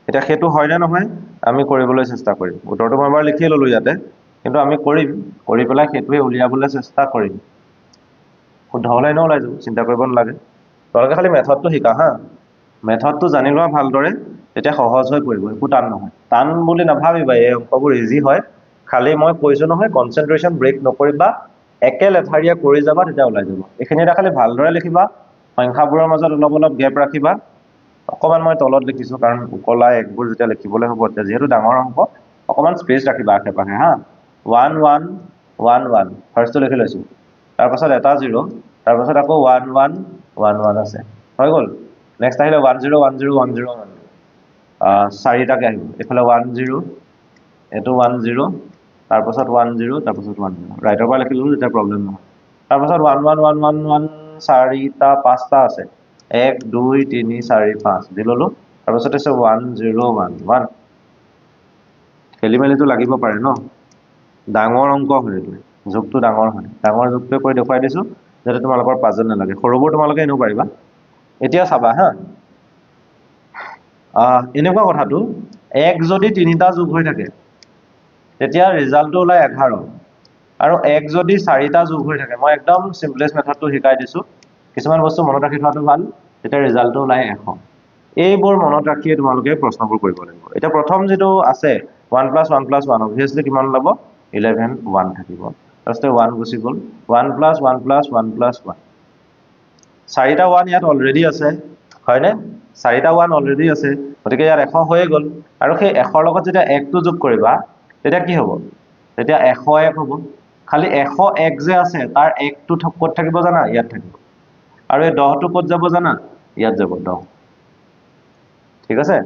এটা হেতু হয় না নহয় আমি কৰিবলৈ চেষ্টা কৰিম উত্তৰটো মই এবাৰ লিখি ললো ইয়াতে কিন্তু আমি কৰি পেলাই হেতুৱে উলিয়াবলৈ চেষ্টা কৰিম শুদ্ধ হলে ন ওলাই যাব চিন্তা কৰিব নালাগে তোমালোকে খালি মেথডটো শিকা হা মেথডটো জানি লোৱা ভালদৰে তেতিয়া সহজ হৈ পৰিব একো টান নহয় টান বুলি নাভাবিবা এই অংকবোৰ ইজি হয় খালি মই কৈছো নহয় কনসেন্ট্ৰেচন ব্ৰেক নকৰিবা একে লেঠাৰিয়ে কৰি যাবা তেতিয়া ওলাই যাব এইখিনি এটা খালি ভালদৰে লিখিবা সংখ্যাবোৰৰ মাজত অলপ গ্যাপ ৰাখিবা অকমান মই তলত লিখিছো কাৰণ উকলা একবোৰ যেতিয়া লিখিবলৈ হ'ব তেতিয়া যেহেতু ডাঙৰ অংক অকমান স্পেচ ৰাখিবা আশে পাশে হা 1 1 1 1 ফাৰ্ষ্টটো লিখি লৈছো তাৰ পাছত এটা 0 তাৰ পাছত আকৌ 1 1 1 1 আছে হৈ গল নেক্সট আহিলে 1 0 1 0 1 0 1 চাৰিটাকে আহিব এফালে 1 0 এটো 1 0 তাৰ পাছত 1 0 তাৰ পাছত 1 0 ৰাইটৰ পৰা লিখিলো তেতিয়া প্ৰবলেম নহয় তাৰ পাছত 1 1 1 1 1 চাৰিটা পাঁচটা আছে 1 2 3 4 5 দি ললো তাৰ পাছত আছে 1 0 1 1 খেলিমেলিটো লাগিব পাৰে ন ডাঙৰ অংক হয় এইটো যোগটো ডাঙৰ হয় ডাঙৰ যোগটো কৈ দেখুৱাই দিছো যাতে তোমালোকৰ পাজল নালাগে সৰুবোৰ তোমালোকে এনেও পাৰিবা এতিয়া চাবা হা এনেকুৱা কথাটো 1 যদি 3টা যোগ হৈ থাকে তেতিয়া ৰিজাল্টটো ওলাই 11 আৰু 1 যদি 4টা যোগ হৈ থাকে মই একদম সিম্পলেস্ট মেথডটো শিকাই দিছো কিছুমান বস্তু মনত ৰাখি থোৱাটো ভাল তেতিয়া ৰিজাল্টটো ওলাই 100 এইবোৰ মনত ৰাখিয়ে তোমালোকে প্ৰশ্নবোৰ কৰিব লাগিব এটা প্ৰথম যেটো আছে 1 + 1 + 1 obviously কিমান লব 11 1 থাকিব ফাৰ্ষ্টে 1 গুছি গল 1 + 1 + 1 + 1 চাৰিটা 1 ইয়াত অলৰেডি আছে হয়নে চাৰিটা 1 অলৰেডি আছে গতিকে ইয়াত 100 হৈয়ে গল আৰু সেই 100 লগত যেতিয়া 1 টো যোগ কৰিবা তেতিয়া কি হ'ব তেতিয়া 101 হ'ব খালি 101 যে আছে তাৰ 1 টো ক'ত থাকিব জানা ইয়াত থাকিব আৰু এই 10 টো ক'ত যাব জানা ইয়াত যাব 10 ঠিক আছে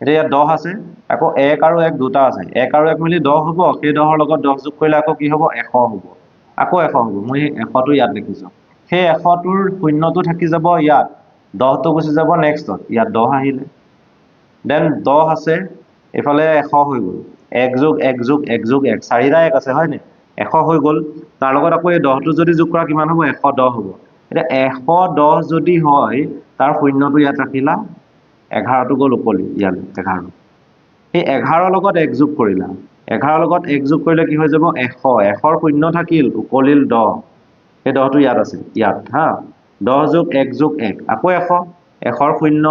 এতিয়া ইয়াত 10 আছে আকৌ 1 আৰু 1 দুটা আছে 1 আৰু 1 মিলি 10 হ'ব সেই 10 ৰ লগত 10 যোগ কৰিলে আকৌ কি হ'ব 100 হ'ব আকৌ 100 হ'ব মই 100 টো ইয়াত লিখিছো সেই 100 টোৰ শূন্যটো থাকি যাব ইয়াত 10 টো গুছি যাব নেক্সটত ইয়াত 10 আহিলে দেন 10 আছে এফালে 100 হৈ গল 1 যোগ 1 যোগ 1 যোগ 1 চাৰিটা 1 আছে হয় নে 100 হৈ গল তাৰ লগত আকৌ এই 10 টো যদি যোগ কৰা কিমান হ'ব 110 হ'ব এটা 110 যদি হয় তাৰ শূন্যটো ইয়াত ৰাখিলা 11 টো গল উকলি ইয়াত 11 এই 11 লগত 1 যোগ কৰিলা 11 লগত 1 যোগ কৰিলে কি হৈ যাব 100 100 ৰ শূন্য থাকিল উকলিল 10 এই 10 টো ইয়াত আছে ইয়াত হা 10 যোগ 1 যোগ 1 আকৌ 100 100 ৰ শূন্য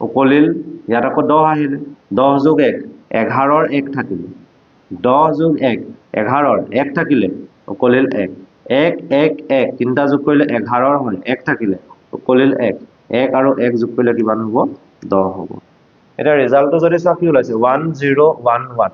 উকলিল ইয়াত আকৌ 10 আহিলে 10 যোগ 1 11 ৰ 1 থাকিল 10 যোগ 1 11 ৰ 1 থাকিলে উকলিল 1 1 1 1 তিনটা যোগ কৰিলে 11 ৰ হয় 1 থাকিলে উকলিল 1 1 আৰু 1 যোগ কৰিলে কিমান হ'ব 10 হ'ব এটা ৰিজাল্টটো যদি চোৱা কি ওলাইছে 1011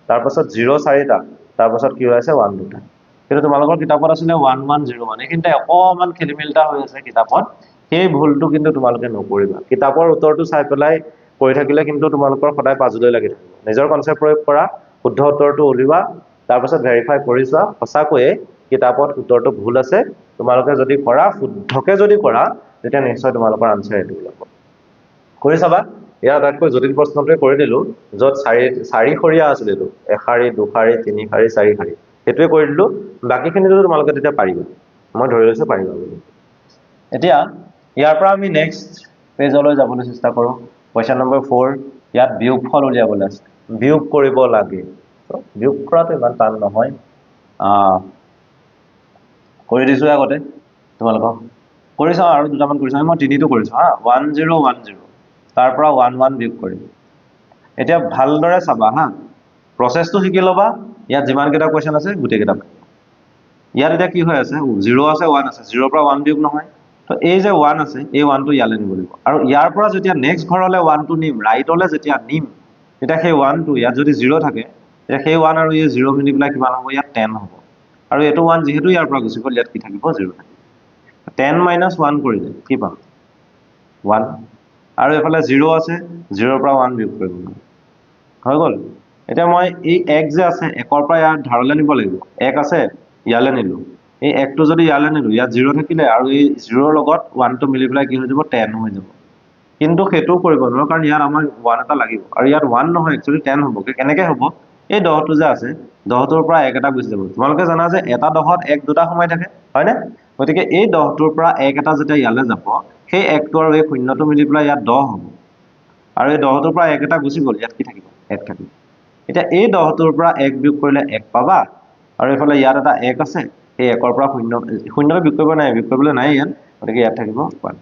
তাৰ পাছত 0 চাৰিটা তাৰ পাছত কি ওলাইছে 1 দুটা কিন্তু তোমালোকৰ কিতাপত আছিলে 1101 এইখিনিতে অকমান খেলিমেলিটা হৈ আছে কিতাপত সেই ভুলটো কিন্তু তোমালোকে নকৰিবা কিতাপৰ উত্তৰটো চাই পেলাই কৰি থাকিলে কিন্তু তোমালোকৰ সদায় পাজলৈ লাগি থাকিব নিজৰ কনসেপ্ট প্ৰয়োগ কৰা শুদ্ধ উত্তৰটো উলিওৱা তাৰ পাছত ভেৰিফাই কৰি চোৱা সঁচাকৈয়ে কিতাপত উত্তৰটো ভুল আছে তোমালোকে যদি কৰা শুদ্ধকে যদি কৰা তেতিয়া নিশ্চয় তোমালোকৰ আনসাৰ এটো ওলাব কৰি চাবা ইয়াৰ আটাইতকৈ জটিল প্ৰশ্নটোৱে কৰি দিলোঁ য'ত চাৰিশৰীয়া আছিল এইটো এশাৰী দুশাৰী তিনিশাৰী চাৰিশাৰী সেইটোৱে কৰি দিলোঁ বাকীখিনিতো তোমালোকে তেতিয়া পাৰিবা মই ধৰি লৈছোঁ পাৰিবা বুলি এতিয়া ইয়াৰ পৰা আমি নেক্সট পেজলৈ যাবলৈ চেষ্টা কৰোঁ কুৱেশ্যন নম্বৰ 4 ইয়াত বিয়োগফল উলিয়াবলৈ আছে বিয়োগ কৰিব লাগে বিয়োগ কৰাটো ইমান টান নহয় কৰি দিছোঁ আগতে তোমালোকক কৰি চাওঁ আৰু দুটামান কৰি চাওঁ মই তিনিটো কৰিছোঁ হা 1010 তাৰ পৰা 11 বিয়োগ কৰিম এতিয়া ভালদৰে চাবা হা প্ৰচেছটো শিকি ল'বা ইয়াত যিমানকেইটা কুৱেশ্যন আছে গোটেইকেইটা ইয়াত এতিয়া কি হৈ আছে 0 আছে 1 আছে 0 পৰা 1 বিয়োগ নহয় তো এই যে 1 আছে এই 1টো ইয়ালৈ নিব লাগিব আৰু ইয়াৰ পৰা যেতিয়া নেক্সট ঘৰলৈ 1টো নিম ৰাইটলৈ যেতিয়া নিম তেতিয়া সেই 1টো ইয়াত যদি 0 থাকে তেতিয়া সেই 1 আৰু এই 0 মিলি পেলাই কিমান হ'ব ইয়াত 10 হ'ব আৰু এইটো 1 যেহেতু ইয়াৰ পৰা গুচি গ'ল ইয়াত কি থাকিব 0 থাকিব 10 - 1 কৰিলে কি পাম 1 আৰু এফালে 0 আছে 0 পৰা 1 বিয়োগ কৰিব হৈ গ'ল এতিয়া মই এই 1 যে আছে 1ৰ পৰা ইয়াত ধাৰলৈ নিব লাগিব 1 আছে ইয়ালৈ নিলোঁ এই 1টো যদি ইয়ালৈ নিলোঁ ইয়াত 0 থাকিলে আৰু এই 0ৰ লগত 1টো মিলি পেলাই কি হৈ যাব 10 হৈ যাব কিন্তু সেইটো কৰিব নোৱাৰো কাৰণ ইয়াত আমাৰ 1 এটা লাগিব আৰু ইয়াত 1 নহয় একচুৱেলি 10 হ'ব কেনেকৈ হ'ব এই 10টো যে আছে 10টোৰ পৰা 1 এটা গুচি যাব তোমালোকে জানা যে এটা 10ত 1 দুটা সময় থাকে হয়নে গতিকে এই 10টোৰ পৰা 1 এটা যেতিয়া ইয়ালৈ যাব সেই 1টো আৰু এই শূন্যটো মিলি পেলাই ইয়াত 10 হ'ব আৰু এই 10টোৰ পৰা 1 এটা গুচি গ'ল ইয়াত কি থাকিব 1 থাকিব এতিয়া এই 10টোৰ পৰা 1 বিয়োগ কৰিলে 1 পাবা আৰু এইফালে ইয়াত এটা 1 আছে সেই 1ৰ পৰা শূন্যটো বিয়োগ কৰিব নাই বিয়োগ কৰিবলৈ নাই ইয়াত গতিকে ইয়াত থাকিব 1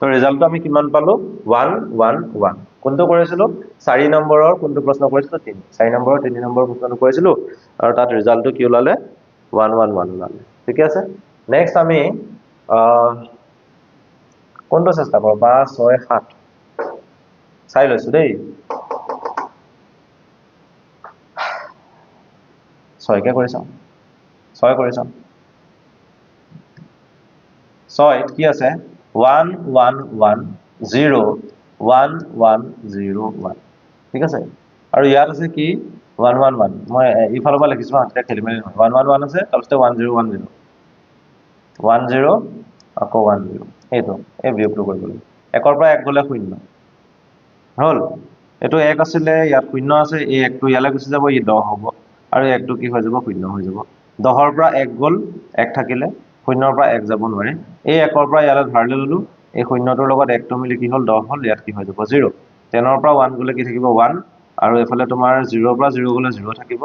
তো ৰিজাল্টটো আমি কিমান পালোঁ 1 1 1 কোনটো কৰিছিলোঁ 4 নম্বৰৰ কোনটো প্ৰশ্ন কৰিছিলোঁ 3 4 নম্বৰৰ 3 নম্বৰ প্ৰশ্নটো কৰিছিলোঁ আৰু তাত ৰিজাল্টটো কি ওলালে 1 1 1 ওলালে ঠিকে আছে নেক্সট আমি কোনটো চেষ্টা কৰোঁ 5 6 7 চাই লৈছোঁ দেই 6কে কৰি চাওঁ 6 কৰি চাওঁ 6 কি আছে 1 1 1 0 1 1 0 1 ঠিক আছে আৰু ইয়াত আছে কি 1 1 1 মই ইফালৰ পৰা লিখিছোঁ তেতিয়া খেলি মেলি নহয় 1 1 1 আছে তাৰপিছতে 1 0 1 0 1 0 আকৌ 1 0 এইটো এই বিয়োগটো কৰিব লাগিব 1ৰ পৰা 1 গ'লে 0 হ'ল এইটো 1 আছিলে ইয়াত 0 আছে এই 1টো ইয়ালৈ গুচি যাব ই 10 হ'ব আৰু 1টো কি হৈ যাব 0 হৈ যাব 10ৰ পৰা 1 গ'ল 1 থাকিলে 0ৰ পৰা 1 যাব নোৱাৰে এই 1ৰ পৰা ইয়ালৈ ধাৰলৈ ল'লোঁ এই 0টোৰ লগত 1টো মিলি কি হ'ল 10 হ'ল ইয়াত কি হৈ যাব 0 10ৰ পৰা 1 গ'লে কি থাকিব 1 আৰু এইফালে তোমাৰ 0ৰ পৰা 0 গ'লে 0 থাকিব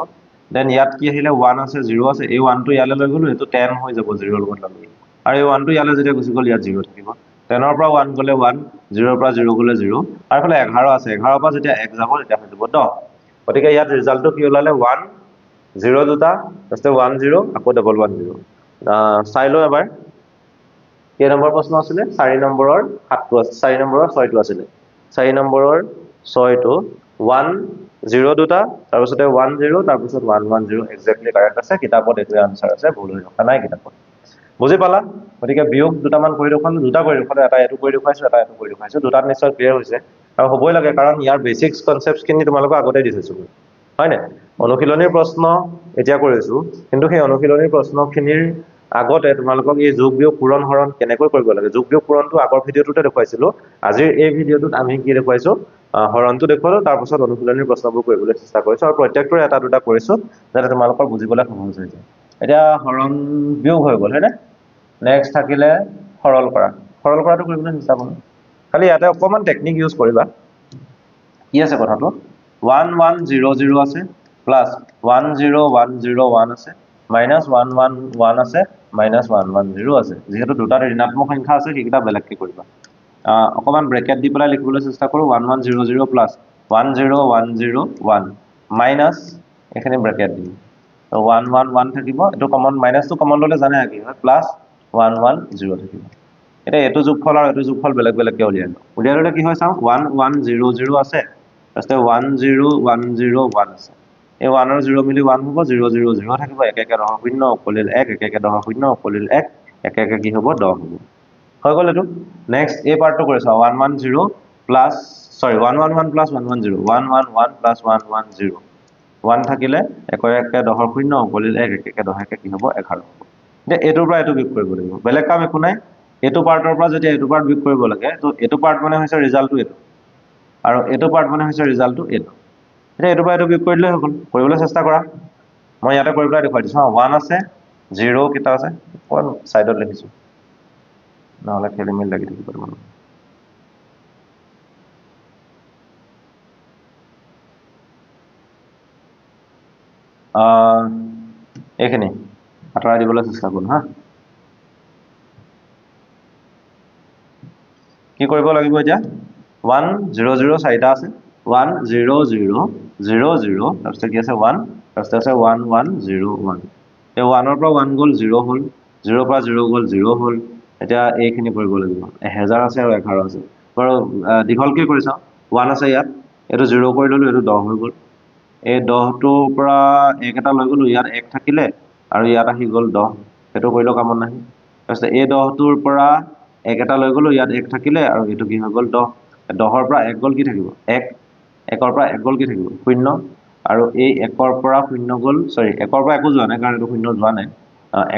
দেন ইয়াত কি আহিলে 1 আছে 0 আছে এই 1টো ইয়ালৈ লৈ গ'লোঁ এইটো 10 হৈ যাব 0ৰ লগত ল'লে আৰু এই 1টো ইয়ালৈ যেতিয়া গুচি গ'ল ইয়াত 0 থাকিব 10ৰ পৰা 1 গ'লে 1 0ৰ পৰা 0 গ'লে 0 আৰু এইফালে 11 আছে 11ৰ পৰা যেতিয়া 1 যাব তেতিয়া হৈ যাব 10 গতিকে ইয়াত ৰিজাল্টটো কি ওলালে 1 0 দুটা তাৰপিছতে 1 0 আকৌ ডাবল 1 0 চাই লওঁ এবাৰ কেই নম্বৰ প্ৰশ্ন আছিলে 4 নম্বৰৰ 7টো আছে 4 নম্বৰৰ 6টো আছিলে 4 নম্বৰৰ 6টো 1 0 দুটা তাৰপিছতে 1 0 তাৰপিছত 1 1 0 এক্সেক্টলি কাৰেক্ট আছে কিতাপত এইটোৱে আনচাৰ আছে ভুল হৈ ৰখা নাই কিতাপত বুজি পালা গতিকে বিয়োগ দুটামান কৰি দেখুৱালোঁ দুটা কৰি দেখুৱালোঁ এটা এইটো কৰি দেখুৱাইছোঁ এটা এইটো কৰি দেখুৱাইছোঁ দুটাত নিশ্চয় ক্লিয়াৰ হৈছে আৰু হ'বই লাগে কাৰণ ইয়াৰ বেচিক্স কনচেপ্টখিনি তোমালোকক আগতে দি থৈছোঁ হয়নে অনুশীলনীৰ প্ৰশ্ন এতিয়া কৰিছোঁ কিন্তু সেই অনুশীলনীৰ প্ৰশ্নখিনিৰ আগতে তোমালোকক এই যোগ বিয়োগ পূৰণ হৰণ কেনেকৈ কৰিব লাগে যোগ বিয়োগ পূৰণটো আগৰ ভিডিঅ'টোতে দেখুৱাইছিলোঁ আজিৰ এই ভিডিঅ'টোত আমি কি দেখুৱাইছোঁ হৰণটো দেখুৱালোঁ তাৰপিছত অনুশীলনীৰ প্ৰশ্নবোৰ কৰিবলৈ চেষ্টা কৰিছোঁ আৰু প্ৰত্যেকটোৰে এটা দুটা কৰিছোঁ যাতে তোমালোকৰ বুজিবলৈ সহজ হৈ যায় এতিয়া হৰণ বিয়োগ হৈ গ'ল হয়নে নেক্সট থাকিলে সৰল কৰাটো কৰিবলৈ চেষ্টা কৰোঁ খালি ইয়াতে অকণমান টেকনিক ইউজ কৰিবা কি আছে কথাটো 1 1 0 0 আছে প্লাছ 1 0 1 0 1 আছে মাইনাছ 1 1 1 আছে মাইনাছ 1 1 0 আছে যিহেতু দুটাত ঋণাত্মক সংখ্যা আছে সেইকেইটা বেলেগকৈ কৰিবা অকণমান ব্ৰেকেট দি পেলাই লিখিবলৈ চেষ্টা কৰোঁ 1 1 0 0 প্লাছ 1 0 1 0 1 মাইনাছ এইখিনি ব্ৰেকেট দিম 1 1 1 থাকিব এইটো কমন মাইনাছটো কমন ল'লে জানে কি হয় প্লাছ 1 1 0 থাকিব এতিয়া এইটো যোগফল আৰু এইটো যোগফল বেলেগ বেলেগকৈ উলিয়াই ল'লে কি হয় চাওঁ 1 1 0 0 আছে তাৰপিছতে 1 0 1 0 1 আছে এই 1 আৰু 0 মিলি 1 হ'ব 0 0 0 থাকিব একে একে 10 শূন্য অকলিল 1 একে একে 10 শূন্য অকলিল 1 একে একে কি হ'ব 10 হ'ব হৈ গ'ল এইটো নেক্সট এই পাৰ্টটো কৰি চাওঁ 1 1 0 প্লাছ 1 1 1 প্লাছ 1 1 0 1 1 1 প্লাছ 1 1 0 1 থাকিলে একে একে 10 শূন্য অকলিল 1 একে একে 10 একে কি হ'ব 11 হ'ব এতিয়া এইটোৰ পৰা এইটো বিয়োগ কৰিব লাগিব বেলেগ কাম একো নাই এইটো পাৰ্টৰ পৰা যেতিয়া এইটো পাৰ্ট বিয়োগ কৰিব লাগে তো এইটো পাৰ্ট মানে হৈছে ৰিজাল্টটো এইটো আৰু এইটো পাৰ্ট মানে হৈছে ৰিজাল্টটো এইটো এতিয়া এইটো পৰা এইটো বিয়োগ কৰি দিলে হৈ গ'ল কৰিবলৈ চেষ্টা কৰা মই ইয়াতে কৰি পেলাই দেখুৱাই দিছোঁ 1 আছে 0 কেইটা আছে অকণ ছাইডত লিখিছোঁ নহ'লে খেলি মেলি লাগি থাকিব তোমালোকৰ এইখিনি আঁতৰাই দিবলৈ চেষ্টা কৰোঁ হা কি কৰিব লাগিব এতিয়া 1 0 0 চাৰিটা আছে 1 0 0 0 0 তাৰপিছত কি আছে 1 তাৰপিছত আছে 1 1 0 1 এই 1 পৰা 1 গ'ল 0 হ'ল 0 পৰা 0 গ'ল 0 হ'ল এতিয়া এইখিনি কৰিব লাগিব 1000 আছে আৰু 11 আছে বাৰু দীঘলকৈ কৰি চাওঁ 1 আছে ইয়াত এইটো 0 কৰি ল'লোঁ এইটো 10 হৈ গ'ল এই 10টোৰ পৰা 1 এটা লৈ গ'লোঁ ইয়াত 1 থাকিলে আৰু ইয়াত আহি গ'ল 10 সেইটো কৰিলেও কামত নাহে তাৰপিছত এই 10টোৰ পৰা 1 এটা লৈ গ'লোঁ ইয়াত 1 থাকিলে আৰু এইটো কি হৈ গ'ল 10 10ৰ পৰা 1 গ'ল কি থাকিব 1 1ৰ পৰা 1 গ'ল কি থাকিব 0 আৰু এই 1ৰ পৰা 0 গ'ল সৰি 1ৰ পৰা একো যোৱা নাই কাৰণ এইটো 0 যোৱা নাই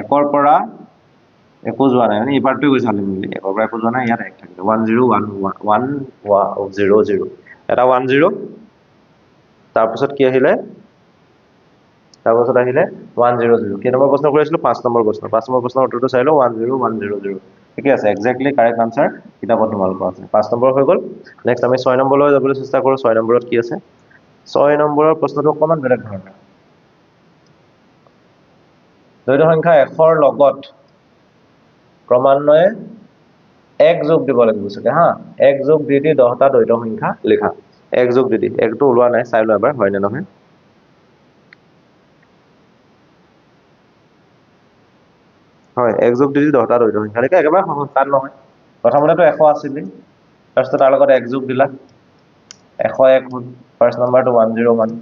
1ৰ পৰা একো যোৱা নাই মানে এই পাৰ্টটোৱে গৈছে আলি মিলি 1ৰ পৰা একো যোৱা নাই ইয়াত 1 থাকিলে 1 0 1 1 0 0 এটা 1 0 তাৰপিছত কি আহিলে তাৰপিছত আহিলে 1 0 0 কেই নম্বৰ প্ৰশ্ন কৰিছিলোঁ 5 নম্বৰ প্ৰশ্ন 5 নম্বৰ প্ৰশ্নৰ উত্তৰটো চাই লওঁ 1 0 1 0 0 ঠিকে আছে এক্সেক্টলি কাৰেক্ট আনসাৰ কিতাপত তোমালোকৰ আছে 5 নম্বৰ হৈ গ'ল নেক্সট আমি 6 নম্বৰলৈ যাবলৈ চেষ্টা কৰোঁ 6 নম্বৰত কি আছে 6 নম্বৰৰ প্ৰশ্নটো অকণমান বেলেগ ধৰণৰ দ্বৈত সংখ্যা 100ৰ লগত ক্ৰমান্বয়ে 1 যোগ দিব লাগিব চাগে হা 1 যোগ দি 10টা দ্বৈত সংখ্যা লিখা 1 যোগ দি 1টো ওলোৱা নাই চাই লওঁ এবাৰ হয় নে নহয় হয় 1 যোগ দি 10টা দ্বৈত সংখ্যা লিখা একেবাৰে সহজ টান নহয় প্ৰথমতেতো 100 আছিলে তাৰপিছত তাৰ লগত 1 যোগ দিলা 101 হ'ল ফাৰ্ষ্ট নম্বৰটো 101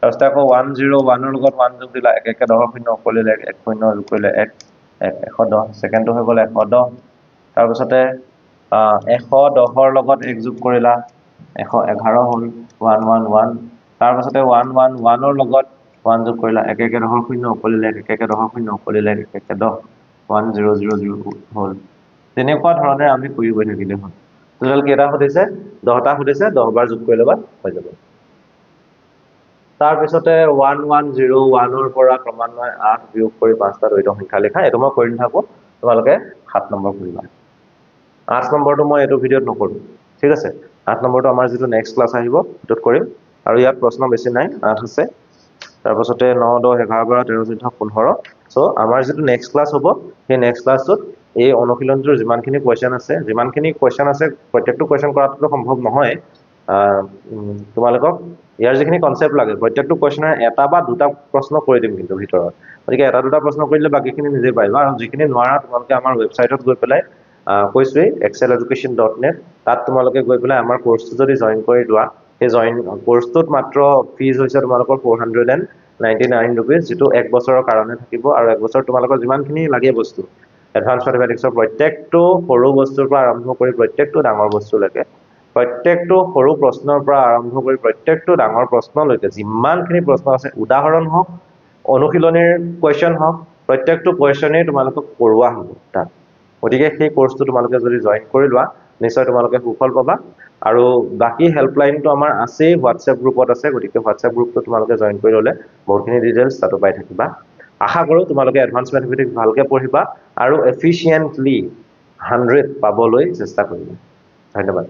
তাৰপিছত আকৌ 101ৰ লগত 1 যোগ দিলা 1 1 10 শূন্য কৰিলে 1 শূন্য যোগ কৰিলে 1 110 ছেকেণ্ডটো হৈ গ'ল 110 তাৰপিছতে 110ৰ লগত 1 যোগ কৰিলা 111 হ'ল 111 তাৰপিছতে 111ৰ লগত 1 যোগ কৰিলা 1 1 10 শূন্য কৰিলে 1 1 10 শূন্য কৰিলে 1 1 10 1000 হ'ল তেনেকুৱা ধৰণে আমি কৰি গৈ থাকিলে হ'ল টোটাল কেইটা সুধিছে 10টা সুধিছে 10 বাৰ যোগ কৰি ল'বা হৈ যাব তাৰপিছতে 1101ৰ পৰা ক্ৰমান্বয়ে 8 বিয়োগ কৰি 5টা দ্বৈত সংখ্যা লিখা এইটো মই কৰি নাথাকো তোমালোকে 7 নম্বৰ কৰিবা 8 নম্বৰটো মই এইটো ভিডিঅ'ত নকৰোঁ ঠিক আছে 8 নম্বৰটো আমাৰ যিটো নেক্সট ক্লাছ আহিব সেইটোত কৰিম আৰু ইয়াত প্ৰশ্ন বেছি নাই 8 আছে তাৰপিছতে 9 10 11 12 13 14 15 সো আমাৰ যিটো নেক্সট ক্লাছ হ'ব সেই নেক্সট ক্লাছটোত এই অনুশীলনটোৰ যিমানখিনি কোৱেশ্চন আছে প্ৰত্যেকটো কোৱেশ্চন কৰাটো সম্ভৱ নহয় তোমালোকক ইয়াৰ যিখিনি কনসেপ্ট লাগে প্ৰত্যেকটো কোৱেশ্চনৰ এটা বা দুটা প্ৰশ্ন কৰি দিম কিন্তু ভিতৰত গতিকে এটা দুটা প্ৰশ্ন কৰিলে বাকিখিনি নিজে পাৰিবা আৰু যিখিনি নোৱাৰা তোমালোকে আমাৰ ৱেবছাইটত গৈ পেলাই কৈছোৱেই exceleducation.net তাত তোমালোকে গৈ পেলাই আমাৰ কোৰ্সটো যদি জয়েন কৰি লোৱা সেই জয়েন কোৰ্সটোত মাত্ৰ ফিজ হৈছে তোমালোকৰ 499 rupees যেটো 1 বছৰৰ কাৰণে থাকিব আৰু 1 বছৰ তোমালোকৰ যিমানখিনি লাগে বস্তু এডভান্স ম্যাথমেটিক্সৰ প্ৰত্যেকটো সৰু বস্তুৰ পৰা আৰম্ভ কৰি প্ৰত্যেকটো ডাঙৰ বস্তুলৈকে প্ৰত্যেকটো সৰু প্ৰশ্নৰ পৰা আৰম্ভ কৰি প্ৰত্যেকটো ডাঙৰ প্ৰশ্নলৈকে যিমানখিনি প্ৰশ্ন আছে উদাহৰণ হওক অনুশীলনীৰ কোৱেশ্চন হওক প্ৰত্যেকটো কোৱেশ্চনেই তোমালোকক পঢ়োৱা হ'ব তাত গতিকে সেই কোৰ্সটো তোমালোকে যদি জয়েন কৰি লোৱা নিশ্চয় তোমালোকে সুফল পাবা আৰু বাকি হেল্পলাইনটো আমাৰ আছে WhatsApp গ্ৰুপত আছে গতিকে WhatsApp গ্ৰুপটো তোমালোকে জয়েন কৰি ল'লে বহুতখিনি ডিটেইলছ তাতো পাই থাকিবা আশা কৰোঁ তোমালোকে এডভান্স ম্যাথমেটিক্স ভালকে পঢ়িবা আৰু এফিচিয়েন্টলি 100 পাবলৈ চেষ্টা কৰিবা ধন্যবাদ